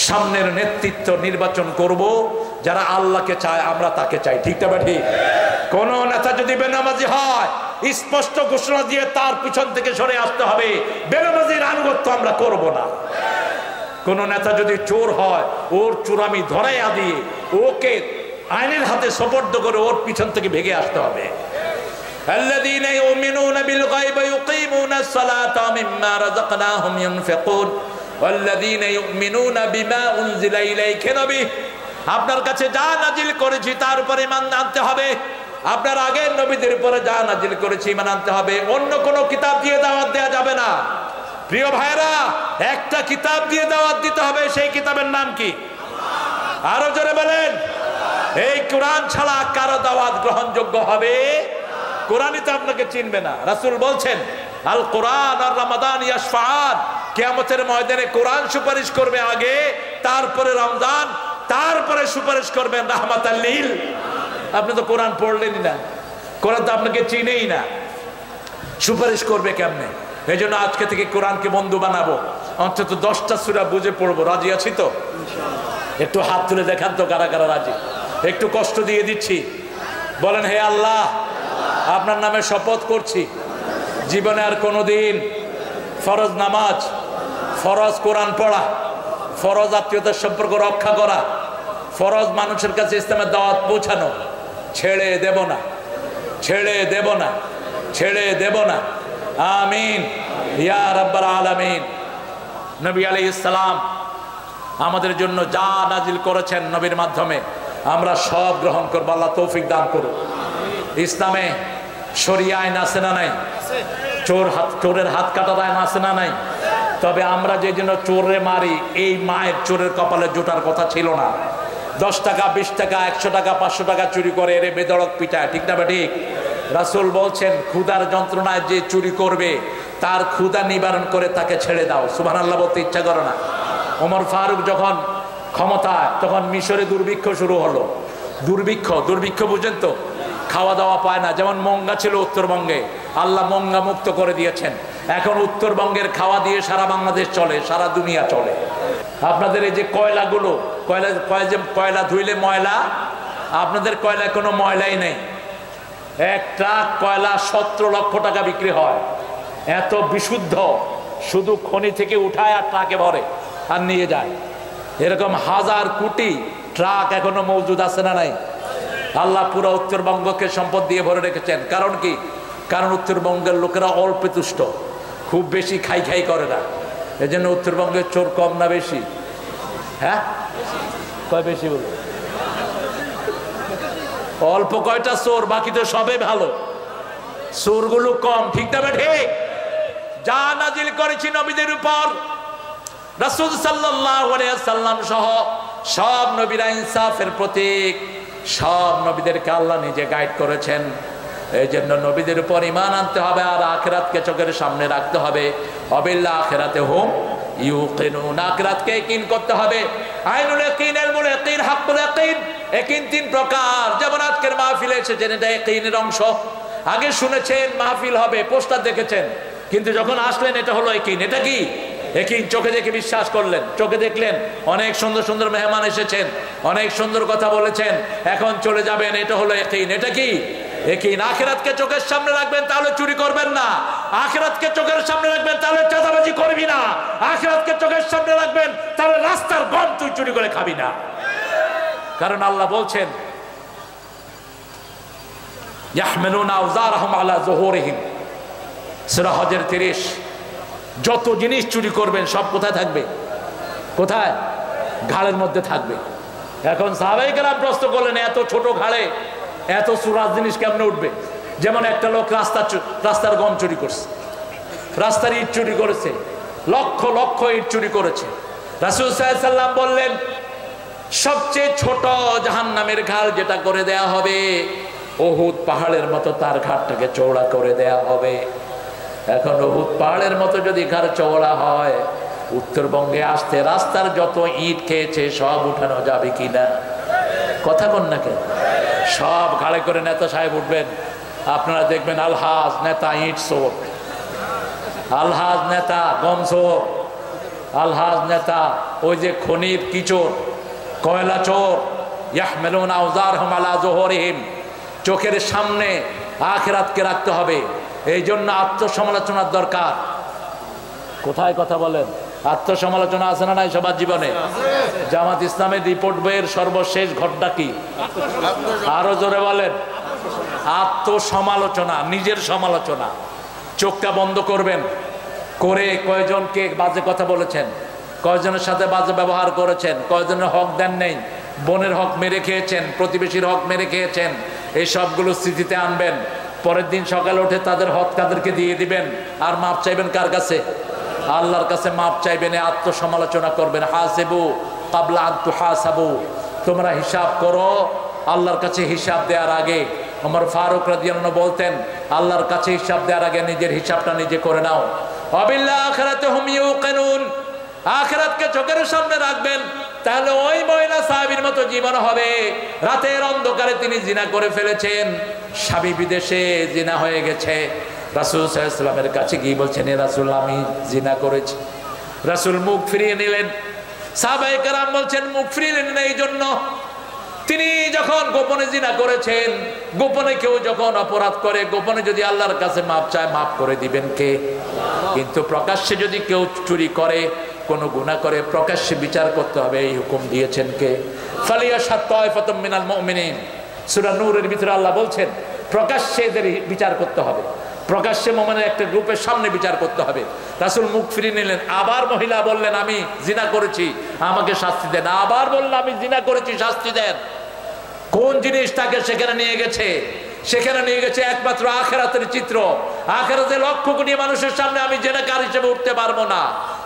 সামনের নেতৃত্ব নির্বাচন করব যারা আল্লাহকে চায়, আমরা তাকে চাই, ঠিক না? ঠিক। কোন নেতা যদি বেনামাজি হয় স্পষ্ট ঘোষণা দিয়ে তার পিছন থেকে সরে আসতে হবে। বেনামাজির আনুগত্য আমরা করব না। কোন নেতা যদি চোর হয় ওর চোরামি ধরাইয়া দিয়ে ওকে আইনের হাতে সোপর্দ করে ওর পিছন থেকে ভেগে আসতে হবে। الذين يؤمنون بالغيب يقيمون الصلاة مما رزقناهم ينفقون والذين يؤمنون بما أنزل إليك نبي। আপনার কাছে যা নাজিল করেছি তার উপরে ঈমান আনতে হবে। আপনার আগের নবীদের উপরে যা নাজিল করেছি ঈমান আনতে হবে। অন্য কোনো কিতাব দিয়ে দাওয়াত দেওয়া যাবে না। প্রিয় ভাইরা, একটা কিতাব দিয়ে দাওয়াত দিতে হবে, সেই কিতাবের নাম কি? আরো জোরে বলেন। এই কোরআন ছাড়া কারো দাওয়াত গ্রহণযোগ্য হবে? কোরআনই তো আপনাকে চিনবে না। রাসূল বলছেন আল কোরআন আর রমাদান ইয়াশফাআন। কিয়ামতের ময়দানে কোরআন সুপারিশ করবে আগে, তারপরে রমজান, তারপরে সুপারিশ করবেন রাহমাতাল লিল। আপনি তো কোরআন পড়লেনই না, কোরআন তো আপনাকে চিনেই না, সুপারিশ করবে কেমনে? এই জন্য আজকে থেকে কোরআনকে বন্ধু বানাবো। অন্তত 10টা সূরা বুঝে পড়বো। রাজি আছি তো? একটু হাত তুলে দেখান তো কারা কারা রাজি। একটু কষ্ট দিয়ে দিচ্ছি। বলেন হে আল্লাহ, আপনার নামে শপথ করছি জীবনে আর কোনোদিন ফরজ নামাজ, ফরজ কোরআন পড়া, ফরজ আত্মীয়তার সম্পর্ক রক্ষা করা, ফরজ মানুষের কাছে ইসলামের দাওয়াত পৌঁছানো। ছেড়ে দেব না, ছেড়ে দেব না, ছেড়ে দেব না। আমিন ইয়া রাব্বাল আলামিন। নবী আলাইহিস সালাম আমাদের জন্য যা নাজিল করেছেন নবীর মাধ্যমে আমরা সব গ্রহণ করব। আল্লাহ তৌফিক দান করুন। ইসলামে শরিয়া আইন আছে না নাই? চোরের হাত কাটার আইন আছে না নাই? তবে আমরা যে জন্য চোরে মারি, এই মায়ের চোরের কপালে জোটার কথা ছিল না। 10 টাকা 20 টাকা 100 টাকা 500 টাকা চুরি করে এর বেদড়ক পিটায়, ঠিক না ঠিক? রাসূল বলছেন ক্ষুধার যন্ত্রণায় যে চুরি করবে তার ক্ষুধা নিবারণ করে তাকে ছেড়ে দাও। সুবহানাল্লাহ বলতে ইচ্ছা করে না? ওমর ফারুক যখন ক্ষমতায়, তখন মিশরে দুর্ভিক্ষ শুরু হলো। দুর্ভিক্ষ বুঝেন তো? খাওয়া দাওয়া পায় না। যেমন মঙ্গা ছিল উত্তরবঙ্গে, আল্লাহ মঙ্গা মুক্ত করে দিয়েছেন। এখন উত্তরবঙ্গের খাওয়া দিয়ে সারা বাংলাদেশ চলে, সারা দুনিয়া চলে। আপনাদের এই যে কয়লাগুলো, কয়লা ধুইলে ময়লা, আপনাদের কয়লায় কোনো ময়লাই নেই। একটা কয়লা 17 লক্ষ টাকা বিক্রি হয়। এত বিশুদ্ধ, শুধু খনি থেকে উঠায় আর ট্রাকে ভরে আর নিয়ে যায়। এরকম 1000 কোটি ট্রাক এখনো মজুদ আছে না নাই? আল্লাহ পুরো উত্তরবঙ্গকে সম্পদ দিয়ে ভরে রেখেছেন। কারণ কি? কারণ উত্তরবঙ্গের লোকেরা অল্পে তুষ্ট, খুব বেশি খাই করে না। এই জন্য উত্তরবঙ্গের চোর কম না বেশি? হ্যাঁ, কয় বেশি বলো? অল্প কয়টা চোর, বাকি তো সবে ভালো। চোরগুলো কম, ঠিক না ঠিক? যা নাজিল করেছি নবীদের উপর, রাসূল সাল্লাল্লাহু আলাইহি ওয়াসাল্লাম সহ সব নবীরা ইনসাফের প্রতীক। সব নবীদেরকে আল্লাহ নিজে গাইড করেছেন। এই জন্য নবীদের উপর ঈমান আনতে হবে আর আখিরাতকে চোখের সামনে রাখতে হবে। অবিল আখিরাতে হুম ইউকিনুন, আখিরাতকে ইয়াকিন করতে হবে। আইনুল ইয়াকিন, ইলমুল ইয়াকিন, হাক্কুল ইয়াকিন। ইয়াকিন 3 প্রকার। যেমন আজকের মাহফিলে এসেছেন, এটা ইয়াকিনের অংশ। আগে শুনেছেন মাহফিল হবে, পোস্টার দেখেছেন, কিন্তু যখন আসলেন এটা হলো ইয়াকিন। এটা কি? ইয়াকিন চোখে দেখে বিশ্বাস করলেন, চোখে দেখলেন অনেক সুন্দর সুন্দর মেহমান এসেছেন, অনেক সুন্দর কথা বলেছেন, এখন চলে যাবেন, এটা হলো ইয়াকিন। এটা কি? ইয়াকিন। আখিরাতকে চোখের সামনে রাখবেন, তাহলে চুরি করবেন না। আখিরাতকে চোখের সামনে রাখবেন, তাহলে চাঁদাবাজি করবি না। আখিরাতকে চোখের সামনে রাখবেন, তাহলে রাস্তার গম তুই চুরি করে খাবি না। কারণ আল্লাহ বলছেন ইয়াহমিলুনা আওজারহুম আলা যুহুরিহিম, সূরা হজের 30। যত জিনিস চুরি করবেন সব কোথায় থাকবে? কোথায়? ঘাড়ের মধ্যে থাকবে। এখন সাহাবায়ে কেরাম প্রশ্ন করলেন, এত ছোট ঘাড়ে এত চুরার জিনিস কেমনে উঠবে? যেমন একটা লোক রাস্তার গম চুরি করছে, রাস্তার ইট চুরি করেছে, লক্ষ লক্ষ ইট চুরি করেছে। রাসূল সাল্লাল্লাহু আলাইহি ওয়াসাল্লাম বললেন সবচেয়ে ছোট জাহান্নামের ঘাড় যেটা করে দেয়া হবে, উহুদ পাহাড়ের মতো তার ঘাড়টাকে চওড়া করে দেয়া হবে। এখন উহুদ পাহাড়ের মতো যদি ঘাড় চওড়া হয়, উত্তরবঙ্গে আসতে রাস্তার যত ইট খেয়েছে সব উঠানো যাবে কিনা? কথা কন না কেন? সব ঘাড়ে করে নেতা সাহেব উঠবেন, আপনারা দেখবেন আলহাজ নেতা ইট চোর, আলহাজ নেতা গম চোর, আলহাজ নেতা ওই যে খনির কি চোর, কয়লা চোর। ইয়াহমিলুনা আওজারহুম আলা যুহুরিহিম, চোখের সামনে আখিরাতকে রাখতে হবে। এই জন্য আত্মসমালোচনার দরকার। কোথায় কথা বলেন? আত্মসমালোচনা আছে না নাই সবার জীবনে? জামাত ইসলামের রিপোর্ট বইয়ের সর্বশেষ ঘটনা কি? আরো জোরে বলেন। আত্মসমালোচনা, নিজের সমালোচনা। চোখটা বন্ধ করবেন, করে কয়জনকে বাজে কথা বলেছেন, কয়জনের সাথে বাজে ব্যবহার করেছেন, কয়জনের হক দেন নেই, বোনের হক মেরে খেয়েছেন, প্রতিবেশীর হক মেরে খেয়েছেন, এই সবগুলো স্মৃতিতে আনবেন। পরের দিন সকালে উঠে তাদের হক তাদেরকে দিয়ে দিবেন। আর মাপ চাইবেন কার কাছে? আল্লাহর কাছে মাপ চাইবেন, আত্মসমালোচনা করবেন। হাসিবু ক্বাবলা আন তুহাসাবু, তোমরা হিসাব করো আল্লাহর কাছে হিসাব দেওয়ার আগে। ওমর ফারুক রাদিয়াল্লাহু আনহু বলতেন, আল্লাহর কাছে হিসাব দেওয়ার আগে নিজের হিসাবটা নিজে করে নাও। ওয়াবিল আখিরাতি হুম ইউকিনুন, আখিরাতকে চোখের সামনে রাখবেন, তাহলে ওই মহিলা সাহাবীর মতো জীবন হবে। রাতের অন্ধকারে তিনি জিনা করে ফেলেছেন, স্বামী বিদেশে জিনা হয়ে গেছে। রাসূল সাল্লাল্লাহু আলাইহি ওয়াসাল্লামের কাছে গিয়ে বলছেন, হে রাসূল আমি জিনা করেছি। রাসূল মুখ ফিরিয়ে নিলেন। সাহাবায়ে কেরাম বলছেন মুখ ফিরিয়ে নিলেন এই জন্য তিনি যখন গোপনে জিনা করেছেন, গোপনে কেউ যখন অপরাধ করে, গোপনে যদি আল্লাহর কাছে মাপ চায়, মাফ করে দিবেন কে? কিন্তু প্রকাশ্যে যদি কেউ চুরি করে, কোন গুনাহ করে, প্রকাশ্যে বিচার করতে হবে, এই হুকুম দিয়েছেন কে? ফালিয়াশহাদ তায়ফাতুম মিনাল মুমিনিন, সূরা নূরের ভিতরে আল্লাহ বলছেন প্রকাশ্যে এদের বিচার করতে হবে, প্রকাশ্যে মুমিনের একটা গ্রুপের সামনে বিচার করতে হবে। রাসূল মুখ ফিরিয়ে নিলেন, আবার মহিলা বললেন আমি জিনা করেছি, আমাকে শাস্তি দেন। আবার বললেন আমি জিনা করেছি, শাস্তি দেন। কোন জিনিস তাকে সেখানে নিয়ে গেছে? সেখানে নিয়ে গেছে একমাত্র আখিরাতের চিত্র। আখিরাতে লক্ষ কোটি মানুষের সামনে আমি জিনাকার হিসেবে উঠতে পারবো না।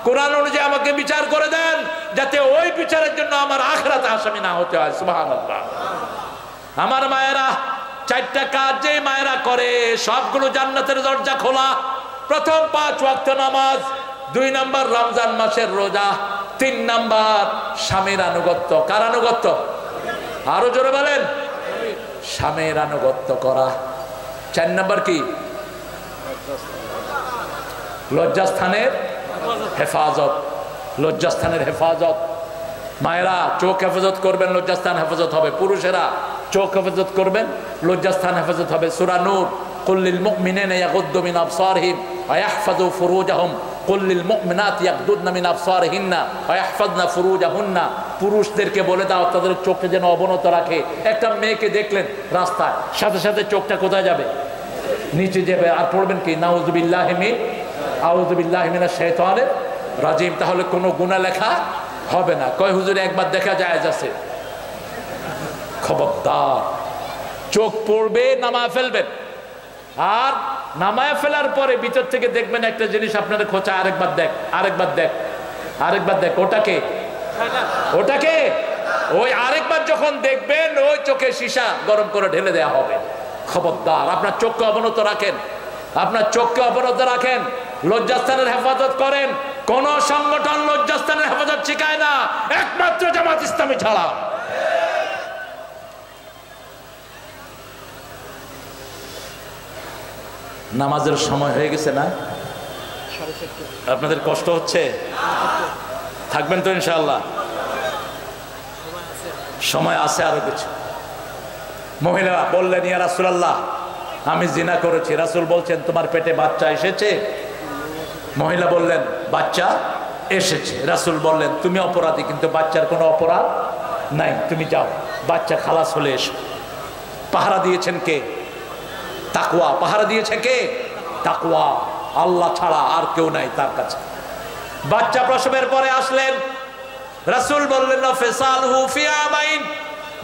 কোরআন অনুযায়ী আমাকে বিচার করে দেন, যাতে ওই বিচারের জন্য আমার আখিরাতে আসামি না হতে হয়। সুবহানাল্লাহ। আমার মায়েরা, চারটা কাজ যে মায়েরা করে সবগুলো জান্নাতের দরজা খোলা। প্রথম 5 ওয়াক্ত নামাজ, 2 নাম্বার রমজান মাসের রোজা, 3 নাম্বার স্বামীর আনুগত্য। কার আনুগত্য? আরো জোরে বলেন। স্বামীর আনুগত্য করা। 4 নাম্বার কি? লজ্জাস্থানের হেফাজত। লজ্জাস্থানের হেফাজত। মায়েরা চোখ হেফাজত করবেন, লজ্জাস্থান হেফাজত হবে। পুরুষেরা চোখ হেফাজত করবেন, লজ্জাস্থান হেফাজত হবে। সূরা নূর, কুল লিল মুমিনিনা ইয়াগুদ্দু মিন আবসারিহিম ওয়া ইয়াহফাযু ফুরুজাহুম কুল লিল মুমিনাতি ইয়াগুদ্দুনা মিন আবসারিহিন্না ওয়া ইয়াহফাযনা ফুরুজাহুন্না। পুরুষদেরকে বলে দাও তাদের চোখকে যেন অবনত রাখে। একটা মেয়েকে দেখলেন রাস্তায়, সাথে সাথে চোখটা কোথায় যাবে? নিচে যাবে। আর পড়বেন কি? আউযু বিল্লাহি মিনাশ শাইতানির রাজিম। তাহলে কোনো গুনাহ লেখা হবে না। কয় হুজুর একবার দেখা যায় আছে? খবরদার, চোখ পড়বে, নামায় ফেলবেন। আর নামায় ফেলার পরে ভিতর থেকে দেখবেন একটা জিনিস আপনার খোঁচা, আরেকবার দেখ, আরেকবার দেখ, আরেকবার দেখ। ওটাকে ওটাকে ওই আরেকবার যখন দেখবেন, ওই চোখে সীসা গরম করে ঢেলে দেওয়া হবে। খবরদার, আপনার চোখকে অবনত রাখেন, আপনার চোখকে অবনত রাখেন। লজ্জাস্থানের হেফাজত করেন। কোন সংগঠন লজ্জাস্থানের হেফাজত শিখায় না, একমাত্র জামাত ইসলামী ছাড়া। নামাজের সময় হয়ে গেছে না? আপনাদের কষ্ট হচ্ছে? থাকবেন তো ইনশাআল্লাহ? সময় আছে আরো কিছু। মহিলা বললেন, ইয়া রাসূলুল্লাহ আমি জিনা করেছি। রাসূল বলছেন তোমার পেটে বাচ্চা এসেছে? মহিলা বললেন বাচ্চা এসেছে। রাসূল বললেন তুমি অপরাধী, কিন্তু বাচ্চার কোনো অপরাধ নাই, তুমি যাও, বাচ্চা খালাস হলে এসো। পাহারা দিয়েছেন কে? তাকওয়া। পাহারা দিয়েছে কে? তাকওয়া। আল্লাহ ছাড়া আর কেউ নাই তার কাছে। বাচ্চা প্রসবের পরে আসলেন, রাসূল বললেন ফিসালহু ফি আমাইন,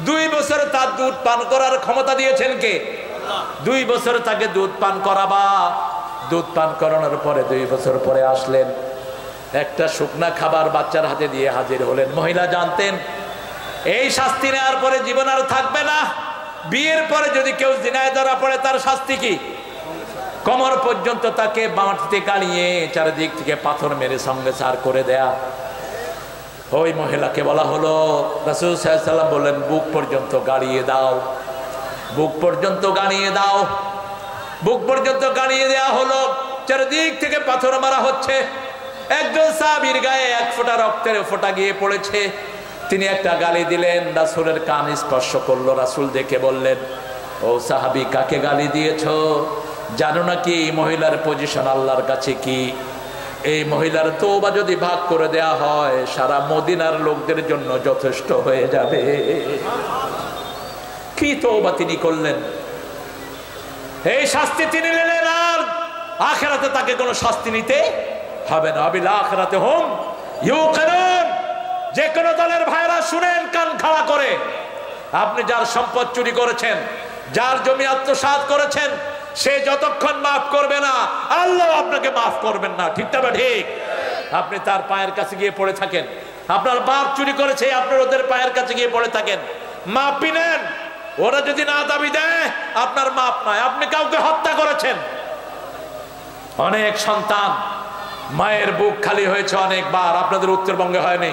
2 বছর তার দুধ পান করার ক্ষমতা দিয়েছেন কে? 2 বছর তাকে দুধ পান করাবা। দুধ পান করানোর পরে 2 বছর পরে আসলেন, একটা শুকনা খাবার বাচ্চার হাতে দিয়ে হাজির হলেন। মহিলা জানতেন এই শাস্তি নেওয়ার পরে জীবন আর থাকবে না। বিয়ের পরে যদি কেউ জিনায় ধরা পড়ে তার শাস্তি কি? কোমর পর্যন্ত তাকে মাটিতে গাড়িয়ে চারিদিক থেকে পাথর মেরে সঙ্গে সার করে দেয়া। ওই মহিলাকে বলা হলো, রাসূল সাল্লাল্লাহু আলাইহি ওয়াসাল্লাম বললেন বুক পর্যন্ত গাড়িয়ে দাও, বুক পর্যন্ত গাড়িয়ে দাও। বুক পর্যন্ত গাড়িয়ে দেওয়া হলো, চারিদিক থেকে পাথর মারা হচ্ছে। একজন সাহাবীর গায়ে 1 ফোঁটা রক্তের ফোঁটা গিয়ে পড়েছে। তিনি একটা গালি দিলেন, রাসূলের কান স্পর্শ করলো। রাসূল দেখে বললেন, ও সাহাবী কাকে গালি দিয়েছো? জানো নাকি মহিলার পজিশন আল্লাহর কাছে কি? এই মহিলার তওবা যদি ভাগ করে দেয়া হয় সারা মদিনার লোকদের জন্য যথেষ্ট হয়ে যাবে। কি তওবা তিনি করলেন! এই শাস্তি তিনি নিলেন, আর আখিরাতে তাকে কোনো শাস্তি নিতে হবে না। বিল আখিরাতে হুম ইউকিনুন। যে কোনো দলের ভাইরা শুনেন কান খাড়া করে, আপনি যার সম্পদ চুরি করেছেন, যার জমি আত্মসাৎ করেছেন, সে যতক্ষণ মাফ করবে না আল্লাহ আপনাকে মাফ করবেন না। ঠিক না ঠিক? আপনি তার পায়ের কাছে গিয়ে পড়ে থাকেন। আপনার বাপ চুরি করেছে, আপনার ওদের পায়ের কাছে গিয়ে পড়ে থাকেন, মাফ নেন। ওরা যদি না দাবি দেয় আপনার মাপ নয়। আপনি কাউকে হত্যা করেছেন। অনেক সন্তান মায়ের বুক খালি হয়েছে অনেকবার, আপনাদের উত্তরবঙ্গে হয়নি।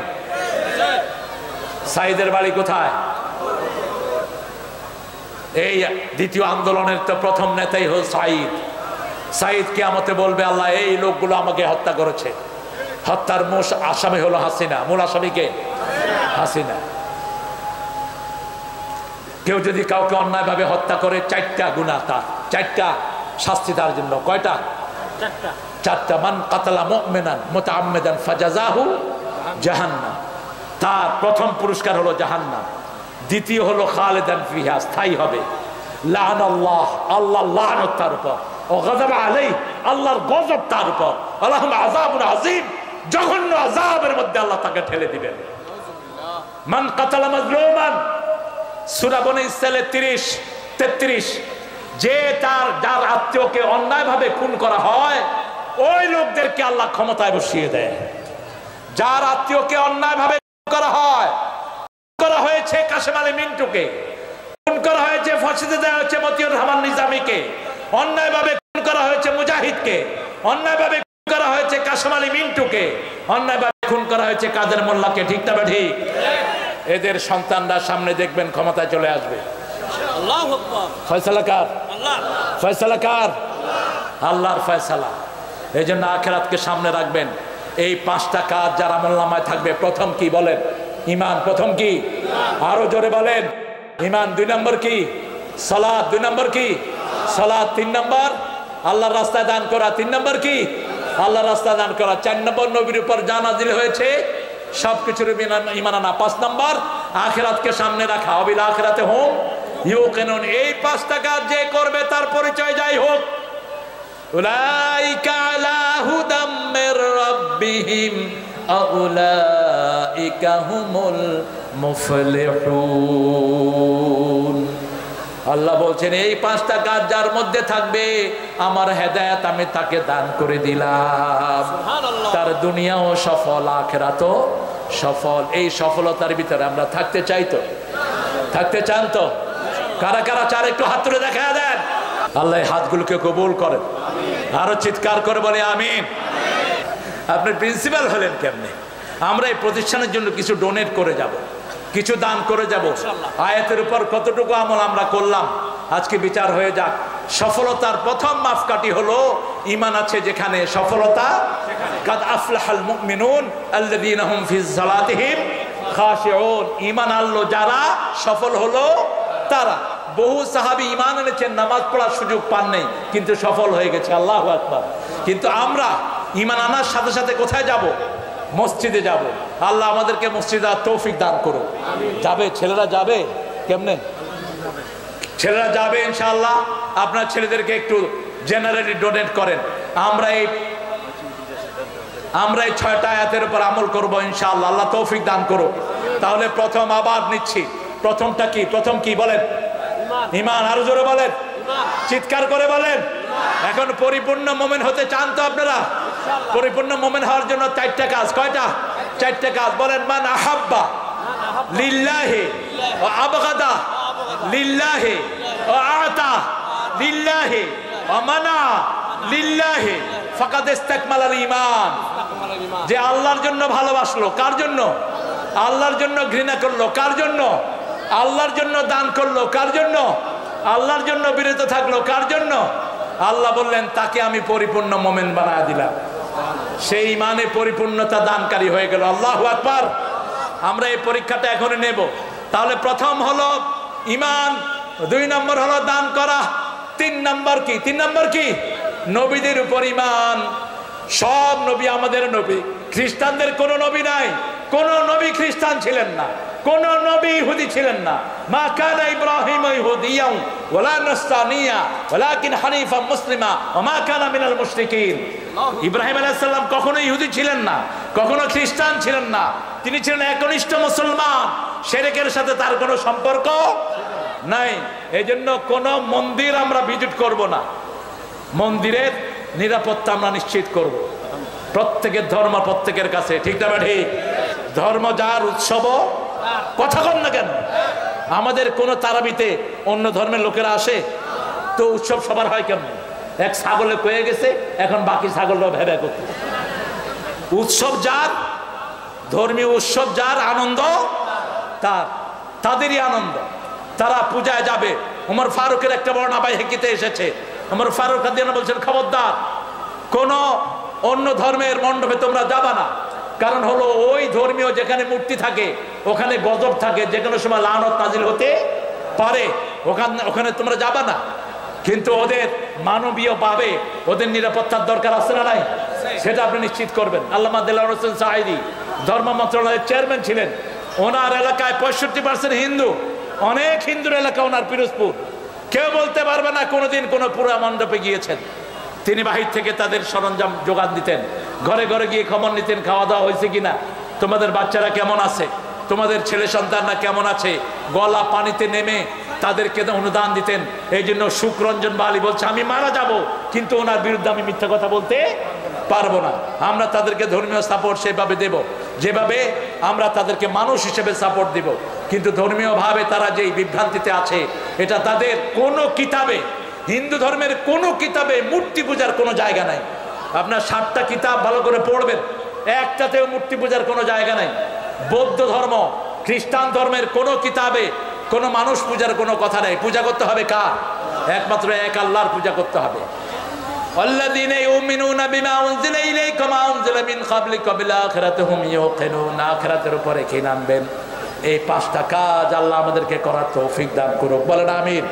সাইদের বাড়ি কোথায়? এই দ্বিতীয় আন্দোলনের তো প্রথম নেতাই হল সাইদ। সাইদ কিয়ামতে বলবে আল্লাহ এই লোকগুলো আমাকে হত্যা করেছে। হত্যার মূল আসামি হলো হাসিনা। মূল আসামি কে? হাসিনা। কেউ যদি কাউকে অন্যায়ভাবে হত্যা করে 4টা গুনাহ, তার 4টা শাস্তি তার জন্য। কয়টা? 4টা। মান কাতালা মুমিনান মুতাআম্মিদান ফাজাযাহু জাহান্নাম, তার প্রথম পুরস্কার হলো জাহান্নাম, দ্বিতীয় হলো খালিদান ফিহা, স্থায়ী হবে। লাআনাল্লাহ, আল্লাহ লানত তার উপর, ও গাযাবা আলাইহি, আল্লাহর গজব তার উপর, আলাহুম আযাবুন আযীম, জঘন্য আযাবের মধ্যে আল্লাহ তাকে ঠেলে দিবেন। মান কাতালা মাজলুমান, সূরা বনী ইসরাঈলের 33, যে যার আত্মীয়কে অন্যায়ভাবে খুন করা হয় ওই লোকদেরকে আল্লাহ ক্ষমতায় বসিয়ে দেয়। যার আত্মীয়কে অন্যায়ভাবে খুন করা হয়, করা হয়েছে কাশেম আলী মিন্টুকে, খুন করা হয়েছে, ফাঁসিতে দেওয়া হয়েছে মতিউর রহমান নিজামীকে, অন্যায়ভাবে খুন করা হয়েছে মুজাহিদকে, অন্যায়ভাবে খুন করা হয়েছে কাশেম আলী মিন্টুকে, অন্যায়ভাবে খুন করা হয়েছে কাদের মোল্লাকে। ঠিক না ঠিক? এদের সন্তানরা সামনে দেখবেন ক্ষমতায় চলে আসবে। আল্লাহু আকবার। ফয়সালা কার? আল্লাহ। ফয়সালা কার? আল্লাহর ফয়সালা। এই জন্য আখিরাতকে সামনে রাখবেন। এই 5টা কাজ যার আমলনামায় থাকবে, প্রথম কি বলেন? ঈমান। প্রথম কি? আরো জোরে বলেন। ঈমান। 2 নম্বর কি? সালাত। 2 নম্বর কি? সালাত। 3 নম্বর আল্লাহর রাস্তায় দান করা। 3 নম্বর কি? আল্লাহর রাস্তায় দান করা। 4 নম্বর নবীর উপর যা নাযিল হয়েছে সবকিছুর ঈমান আনা। 5 নম্বর আখিরাতকে সামনে রাখা। অবিল আখিরাতে হুম ইউকিনুন। এই 5টা কাজ যে করবে তার পরিচয় যাই হোক, উলাইকা আলা হুদাম মির রাব্বিহিম আউলাইকা হুমুল মুফলিহুন। আল্লাহ বলছেন এই 5টা কাজ যার মধ্যে থাকবে আমার হেদায়েত আমি তাকে দান করে দিলাম। তার দুনিয়াও সফল, আখিরাতও সফল। এই সফলতার ভিতরে আমরা থাকতে চাই তো? থাকতে চান তো? কারা কারা চার একটু হাত তুলে দেখা দেন। আল্লাহ হাতগুলোকে কবুল করেন। আরো চিৎকার করে বলে আমিন। আপনি প্রিন্সিপাল হলেন কেমনে? আমরা এই প্রতিষ্ঠানের জন্য কিছু ডোনেট করে যাব, কিছু দান করে যাব। আয়াতের উপর কতটুকু আমল আমরা করলাম আজকে বিচার হয়ে যাক। সফলতার প্রথম মাপকাঠি হলো ঈমান আছে যেখানে, সফলতা কাদ আফলাহাল মুমিনুন আল্লাযীনা হুম ফি সালাতিহিম খাশিউন। ঈমান আনলো যারা, সফল হলো তারা। বহু সাহাবী ঈমান এনেছেন, নামাজ পড়ার সুযোগ পান নাই, কিন্তু সফল হয়ে গেছে। আল্লাহু আকবার। কিন্তু আমরা ঈমান আনার সাথে সাথে কোথায় যাব? মসজিদে যাব। আল্লাহ আমাদেরকে মসজিদে তৌফিক দান করুন। যাবে ছেলেরা? যাবে কেমনে? ছেলেরা যাবে ইনশাআল্লাহ। আপনার ছেলেদেরকে একটু জেনারেলি ডোনেট করেন। আমরা এই 6টা আয়াতের উপর আমল করব ইনশাআল্লাহ। আল্লাহ তৌফিক দান করুন। তাহলে প্রথম আবার নিচ্ছি। প্রথমটা কি? প্রথম কি বলেন? ঈমান। আরো জোরে বলেন, চিৎকার করে বলেন। এখন পরিপূর্ণ মুমিন হতে চান তো আপনারা? পরিপূর্ণ মুমিন হওয়ার জন্য 4টা কাজ। কয়টা? 4টা কাজ বলেন। মান আহাব্বা লিল্লাহি ওয়া আবগাদা লিল্লাহি ওয়া আতা লিল্লাহি ওয়া মানা লিল্লাহি ফাকাদ ইসতাকমালাল ঈমান। যে আল্লাহর জন্য ভালোবাসলো, কার জন্য? আল্লাহর জন্য ঘৃণা করলো, কার জন্য? আল্লাহর জন্য দান করলো, কার জন্য? আল্লাহর জন্য বিরত থাকলো, কার জন্য? আল্লাহ বললেন তাকে আমি পরিপূর্ণ মুমিন বানায় দিলাম। সেই ঈমানে পরিপূর্ণতা দানকারী হয়ে গেল। আল্লাহু আকবার। আমরা এই পরীক্ষাটা এখন নেব। তাহলে প্রথম হলো ঈমান, 2 নম্বর হলো দান করা, 3 নম্বর কি? 3 নম্বর কি? নবীদের উপর ঈমান। সব নবী আমাদের নবী। খ্রিস্টানদের কোন নবী নাই, কোন নবী খ্রিস্টান ছিলেন না, কোন নবী ইহুদি ছিলেন না। মা কানা ইব্রাহিম ইহুদিয়ান ওয়ালা নাসরানিয়া ওয়ালাকিন হানিফাম মুসলিমা ওয়া মা কানা মিনাল মুশরিকিন। ইব্রাহিম আলাইহিস সালাম কখনো ইহুদি ছিলেন না, কখনো খ্রিস্টান ছিলেন না। তিনি ছিলেন একনিষ্ঠ মুসলমান। শিরকের সাথে তার কোনো সম্পর্ক নাই। এজন্য কোন মন্দির আমরা ভিজিট করব না। মন্দিরের নিরাপত্তা আমরা নিশ্চিত করব। প্রত্যেকের ধর্ম প্রত্যেকের কাছে, ঠিক না ঠিক? ধর্ম যার, উৎসব কথা কন না কেন? আমাদের কোন তারাবিতে অন্য ধর্মের লোকেরা আসে তো উৎসব সবার হয় কেমন? এক ছাগলে কয়ে গেছে, এখন বাকি ছাগলরা ভেবে করতে। উৎসব যার, ধর্মীয় উৎসব যার, আনন্দ তার, তাদেরই আনন্দ। তারা পূজায় যাবে। ওমর ফারুকের একটা বর্ণনা বাইহাকিতে এসেছে। ওমর ফারুক রাদিয়াল্লাহু বলছেন, খবরদার কোন অন্য ধর্মের মণ্ডপে তোমরা যাবা না। কারণ হলো ওই ধর্মীয় যেখানে মূর্তি থাকে ওখানে গজব থাকে, যে কোনো সময় লানত নাজিল হতে পারে, ওখানে তোমরা যাবা না, কিন্তু ওদের মানবীয় ভাবে ওদের নিরাপত্তার দরকার আছে না নাই? সেটা আপনি নিশ্চিত করবেন। আল্লামা দেলাওয়ার হোসেন সাঈদী ধর্ম মন্ত্রণালয়ের চেয়ারম্যান ছিলেন। ওনার এলাকায় 65% হিন্দু, অনেক হিন্দুর এলাকা ওনার পিরোজপুর। কেউ বলতে পারবে না কোনোদিন কোনো পুরা মণ্ডপে গিয়েছেন। তিনি বাহির থেকে তাদের সরঞ্জাম যোগান দিতেন, ঘরে ঘরে গিয়ে খবর নিতেন খাওয়া দাওয়া হয়েছে কিনা, তোমাদের বাচ্চারা কেমন আছে, তোমাদের ছেলে সন্তানরা কেমন আছে, গলা পানিতে নেমে তাদেরকে অনুদান দিতেন। এই জন্য সুখরঞ্জন বালি বলছে আমি মারা যাব, কিন্তু ওনার বিরুদ্ধে আমি মিথ্যা কথা বলতে পারবো না। আমরা তাদেরকে ধর্মীয় সাপোর্ট সেভাবে দেব যেভাবে আমরা তাদেরকে মানুষ হিসেবে সাপোর্ট দিব, কিন্তু ধর্মীয় ভাবে তারা যেই বিভ্রান্তিতে আছে, এটা তাদের কোনো কিতাবে, হিন্দু ধর্মের কোনো কিতাবে মূর্তি পূজার কোনো জায়গা নাই। আপনার 7টা কিতাব ভালো করে পড়বেন, একটাতেও মূর্তি পূজার কোনো জায়গা নাই। বৌদ্ধ ধর্ম, খ্রিস্টান ধর্মের কোনো কিতাবে কোনো মানুষ পূজার কোনো কথা নেই। পূজা করতে হবে কার? একমাত্র এক আল্লাহর পূজা করতে হবে। আল্লাযীনা ইউমিনুনা বিমা উনজিলা ইলাইকা ওয়া উনজিলা মিন ক্বাবলিকা বিল আখিরাতি হুম ইউকিনুন। আখিরাতের উপরে কি নামবেন। এই 5টা কাজ আল্লাহ আমাদেরকে করার তৌফিক দান করুক, বলেন আমিন।